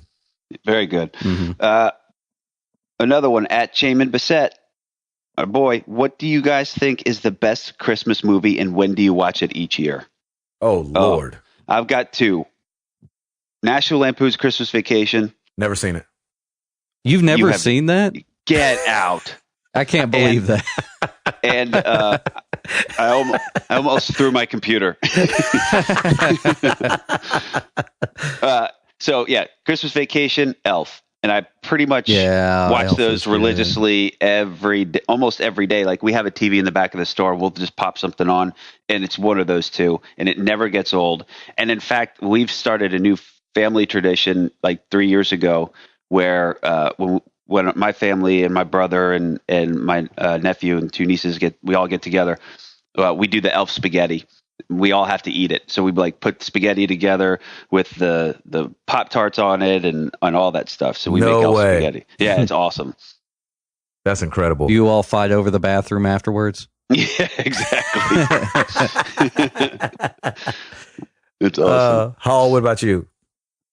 Very good. Mm-hmm. Another one at Jamin Bissett. Our boy, what do you guys think is the best Christmas movie, and when do you watch it each year? Oh, Lord. I've got two. National Lampoon's Christmas Vacation. Never seen it. You've never seen that? Get out. I can't believe that. And I almost threw my computer. So, yeah, Christmas Vacation, Elf. And I pretty much watch Elf those religiously almost every day. Like, we have a TV in the back of the store. We'll just pop something on, and it's one of those two, and it never gets old. And in fact, we've started a new family tradition like 3 years ago where when my family and my brother and my nephew and two nieces we all get together, we do the Elf spaghetti. We all have to eat it. So we like put spaghetti together with the Pop-Tarts on it and all that stuff. So we make elf spaghetti. Yeah, it's awesome. That's incredible. Do you all fight over the bathroom afterwards? Yeah, exactly. It's awesome. Hall, what about you?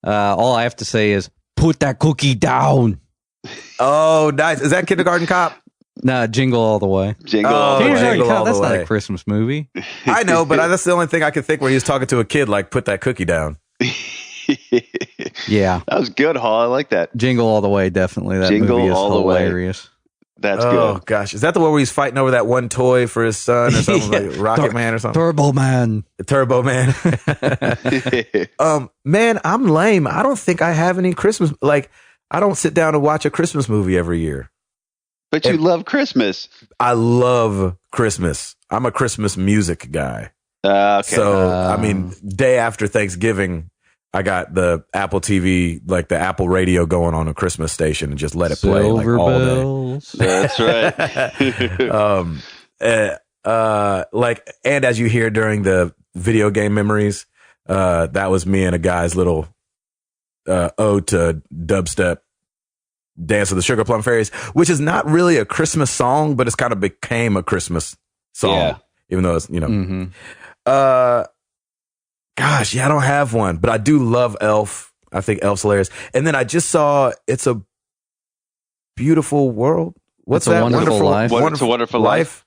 All I have to say is put that cookie down. Oh, nice. Is that Kindergarten Cop? Nah, Jingle All the Way. Jingle Oh, all the way. Jingle All the That's not Way. a Christmas movie. I know, but that's the only thing I could think where he was talking to a kid, like, put that cookie down. Yeah. That was good, Hall. I like that. Jingle All the Way, definitely. That Jingle movie is All the Way. hilarious. That's Oh, good. gosh. Is that the one where he's fighting over that one toy for his son or something? Yeah. Like Rocket Man or something? Turbo Man. Turbo Man. Man, I'm lame. I don't think I have any Christmas. Like, I don't sit down and watch a Christmas movie every year. But you love Christmas. I love Christmas. I'm a Christmas music guy. Okay. So, I mean, day after Thanksgiving, I got the Apple TV, like the Apple radio going on a Christmas station and just let it play like Silver all day. bells. That's right. Like, and as you hear during the video game memories, that was me and a guy's little ode to dubstep Dance of the Sugar Plum Fairies, which is not really a Christmas song, but it's kind of became a Christmas song, even though it's, Mm-hmm. Gosh, yeah, I don't have one, but I do love Elf. I think Elf's hilarious. And then I just saw It's a Beautiful World. What's It's a that? Wonderful Life. It's a Wonderful Life.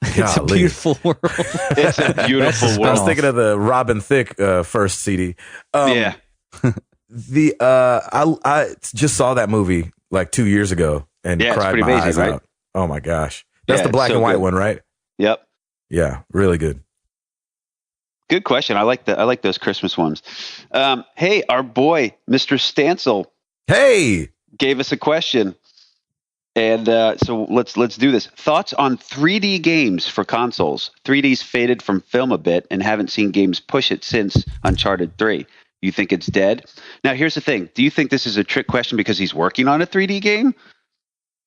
It's a Golly. beautiful world. It's a beautiful I was world. thinking of the Robin Thicke first CD. Yeah. I just saw that movie like 2 years ago and Yeah, it's cried pretty my amazing, eyes right? out. Oh my gosh, that's Yeah, the black it's so and white good. one, right? Yep. Yeah, really good. Good question. I like those Christmas ones. Hey, our boy, Mr. Stancil, Hey, gave us a question. And so let's do this. Thoughts on 3D games for consoles? 3D's faded from film a bit and haven't seen games push it since Uncharted 3. You think it's dead? Now, here's the thing. Do you think this is a trick question because he's working on a 3D game?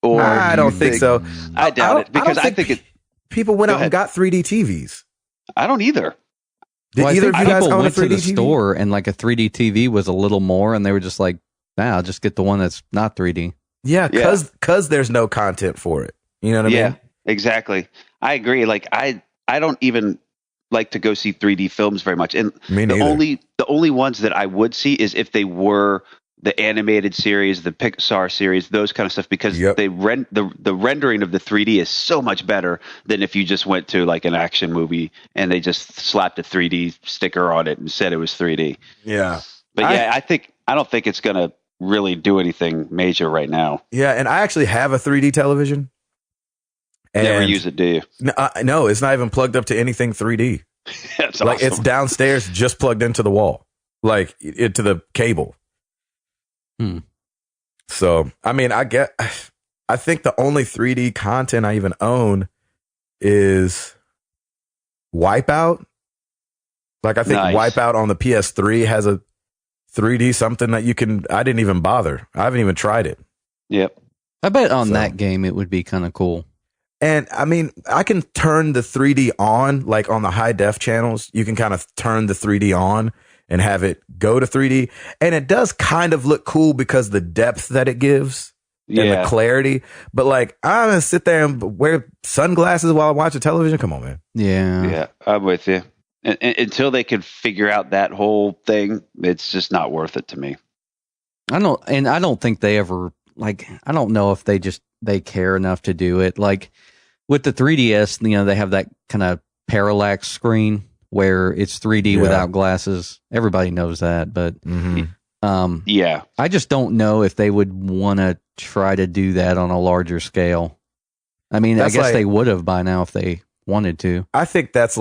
Or I don't think so. I doubt it because I don't think it. people went Go out and got 3D TVs. I don't either. Did Well, I either of think you guys people own a went 3D to the TV? store and like a 3D TV was a little more, and they were just like, "Nah, I'll just get the one that's not 3D." Yeah, because there's no content for it. You know what I mean? Exactly. I agree. Like I don't even like to go see 3D films very much, and Me the neither. only ones that I would see is if they were the animated series, the Pixar series, those kind of stuff, because Yep. they the rendering of the 3D is so much better than if you just went to like an action movie and they just slapped a 3D sticker on it and said it was 3D. Yeah. But I don't think it's gonna really do anything major right now. Yeah, and I actually have a 3D television. Never And- use it, do you? No, it's not even plugged up to anything 3D. That's Like awesome. it's downstairs, just plugged into the wall, like into the cable. Hmm. So, I mean, I think the only 3D content I even own is Wipeout. Like I think Nice. Wipeout on the PS3 has a 3D something that you can. I didn't even bother. I haven't even tried it. Yep. I bet on So- that game it would be kind of cool. And I mean, I can turn the 3D on, like on the high def channels. You can kind of turn the 3D on and have it go to 3D. And it does kind of look cool because the depth that it gives. and the clarity. But like, I'm gonna sit there and wear sunglasses while I watch a television. Come on, man. Yeah, I'm with you. And until they can figure out that whole thing, it's just not worth it to me. I don't think they ever, like, I don't know if they care enough to do it. Like with the 3DS, they have that kind of parallax screen where it's 3D without glasses. Everybody knows that, but I just don't know if they would want to try to do that on a larger scale. I mean, I guess they would have by now if they wanted to. I think that's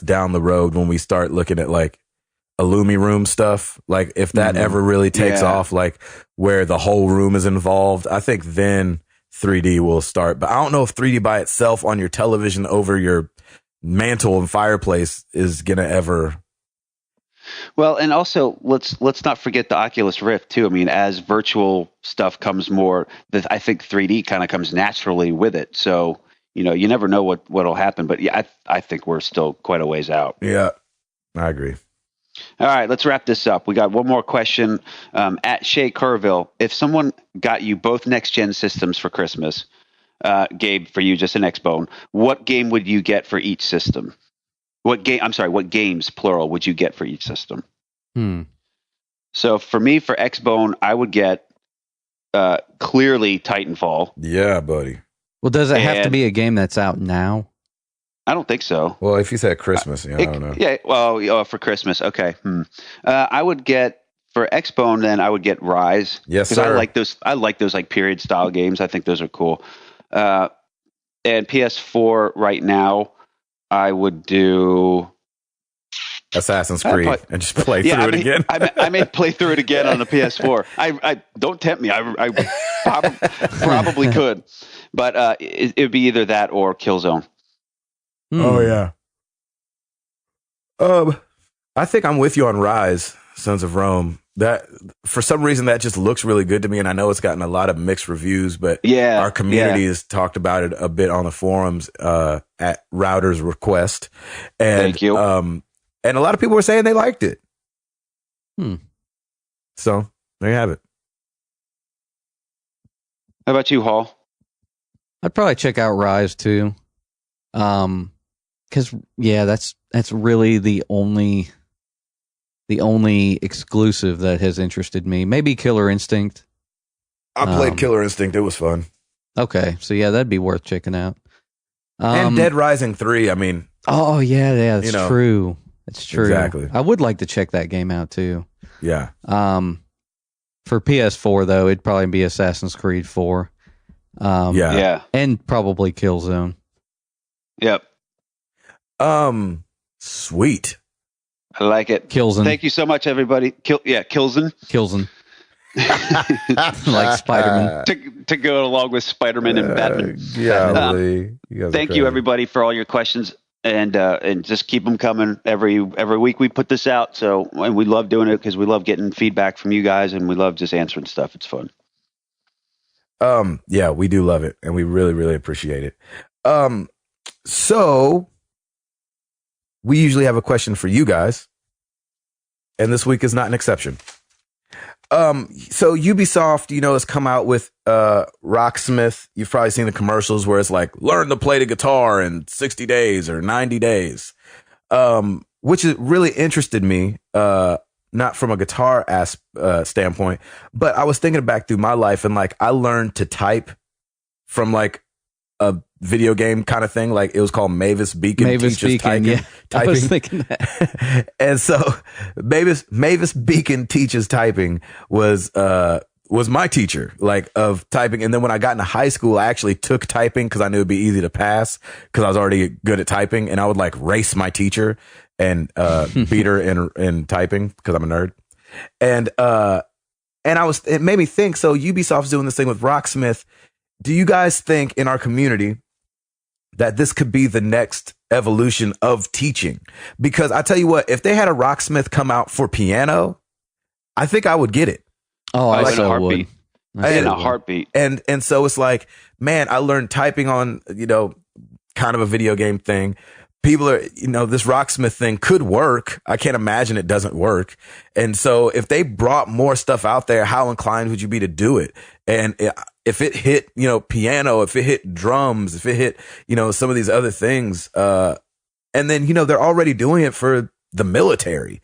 down the road when we start looking at like Illumi room stuff. Like if that ever really takes off, like where the whole room is involved, I think then 3D will start. But I don't know if 3D by itself on your television over your mantle and fireplace is gonna ever. Well, and also let's not forget the Oculus Rift too. I mean, as virtual stuff comes more, I think 3D kind of comes naturally with it. So you never know what'll happen. But yeah, I think we're still quite a ways out. Yeah, I agree. All right, let's wrap this up. We got one more question at Shay Kerrville. If someone got you both next-gen systems for Christmas, Gabe, for you, just an Xbone, what game would you get for each system? What games, plural, would you get for each system? So for me, for Xbone, I would get clearly Titanfall. Yeah, buddy. Well, does it have to be a game that's out now? I don't think so. Well, if you said Christmas, I don't know. Yeah, well, for Christmas, okay. I would get, for Xbone, then I would get Rise. Yes, sir. Because I like those like period style games. I think those are cool. And PS4 right now, I would do Assassin's Creed and just play through it again. I may play through it again on the PS4. I don't tempt me. I probably could, but it would be either that or Killzone. Oh yeah. I think I'm with you on Rise, Sons of Rome. That for some reason that just looks really good to me, and I know it's gotten a lot of mixed reviews, but our community has talked about it a bit on the forums at Router's request. And, thank you. And a lot of people were saying they liked it. So there you have it. How about you, Hall? I'd probably check out Rise too. Because that's really the only exclusive that has interested me. Maybe Killer Instinct. I played Killer Instinct. It was fun. Okay, so yeah, that'd be worth checking out. And Dead Rising 3. I mean, oh yeah, that's true. It's true. Exactly. I would like to check that game out too. Yeah. For PS4 though, it'd probably be Assassin's Creed 4. And probably Killzone. Yep. Sweet. I like it. Killzone. Thank you so much, everybody. Killzone. Killzone. Like Spider-Man. To go along with Spider-Man and Batman. Thank you, everybody, for all your questions. And just keep them coming every week. We put this out, and we love doing it because we love getting feedback from you guys, and we love just answering stuff. It's fun. Yeah, we do love it, and we really, really appreciate it. So we usually have a question for you guys, and this week is not an exception. So Ubisoft, has come out with Rocksmith. You've probably seen the commercials where it's like, learn to play the guitar in 60 days or 90 days, which is really interested me, not from a guitar standpoint, but I was thinking back through my life and like I learned to type from like a video game kind of thing. Like it was called Mavis Beacon. Typing. I was thinking that. And so Mavis Beacon teaches typing was my teacher, like of typing. And then when I got into high school, I actually took typing because I knew it'd be easy to pass because I was already good at typing. And I would like race my teacher and beat her in typing because I'm a nerd. And it made me think, so Ubisoft's doing this thing with Rocksmith. Do you guys think in our community that this could be the next evolution of teaching? Because I tell you what, if they had a Rocksmith come out for piano, I think I would get it. Oh, I so would. In a heartbeat. And so it's like, man, I learned typing on, kind of a video game thing. people are, this Rocksmith thing could work. I can't imagine it doesn't work. And so if they brought more stuff out there, how inclined would you be to do it? And if it hit, piano, if it hit drums, if it hit, some of these other things, and then, they're already doing it for the military,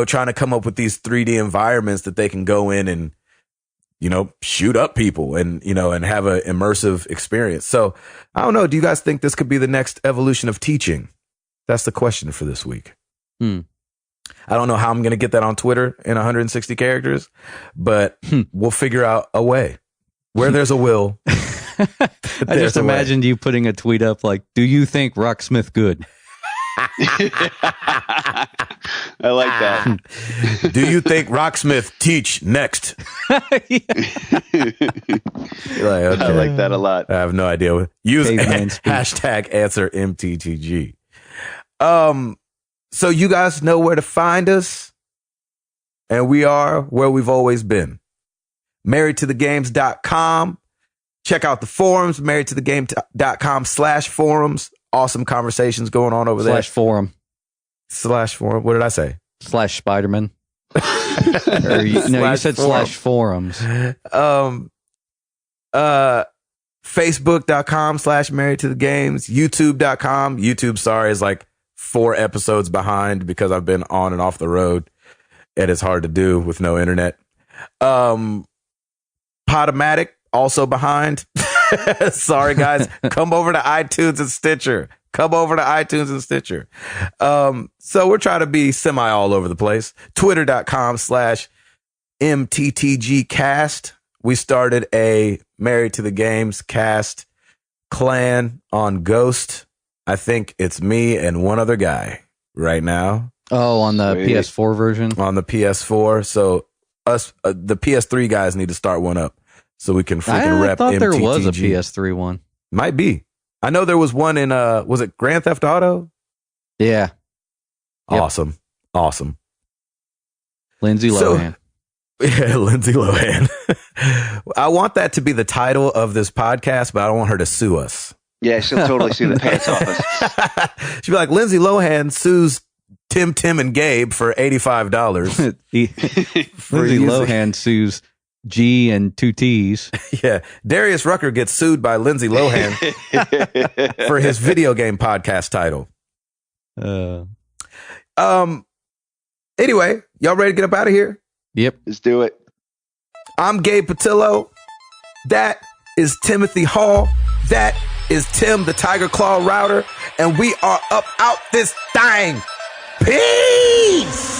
trying to come up with these 3D environments that they can go in and, shoot up people and, and have an immersive experience. So I don't know. Do you guys think this could be the next evolution of teaching? That's the question for this week. I don't know how I'm going to get that on Twitter in 160 characters, but we'll figure out a way. Where there's a will. I just imagined you putting a tweet up like, do you think Rocksmith good? I like that. Do you think Rocksmith teach next? Okay. I like that a lot. I have no idea. Use hashtag answer MTTG. So you guys know where to find us, and we are where we've always been. marriedtothegames.com. Check out the forums, marriedtothegame.com/forums. Awesome conversations going on over there. /forum. /forum. What did I say? /Spiderman. You said /forums. Facebook.com/marriedtothegames. YouTube.com. YouTube, sorry, is like 4 episodes behind because I've been on and off the road. And it's hard to do with no internet. Podomatic, also behind. Sorry, guys. Come over to iTunes and Stitcher. So we're trying to be semi all over the place. Twitter.com/MTTGcast. We started a Married to the Games cast clan on Ghost. I think it's me and one other guy right now. Oh, on the PS4 version? On the PS4. So us, the PS3 guys need to start one up so we can freaking rep MTTG. I thought there was a PS3 one. Might be. I know there was one in, was it Grand Theft Auto? Yeah. Awesome. Yep. Awesome. Lindsay Lohan. Yeah, Lindsay Lohan. I want that to be the title of this podcast, but I don't want her to sue us. Yeah, she'll totally sue the pants off us. She'll be like, Lindsay Lohan sues Tim, and Gabe for $85. Lindsay Lohan sues G and 2 T's. Yeah. Darius Rucker gets sued by Lindsay Lohan for his video game podcast title. Anyway, y'all ready to get up out of here? Yep. Let's do it. I'm Gabe Patillo. That is Timothy Hall. That is Tim the Tiger Claw Router. And we are up out this thing. Peace!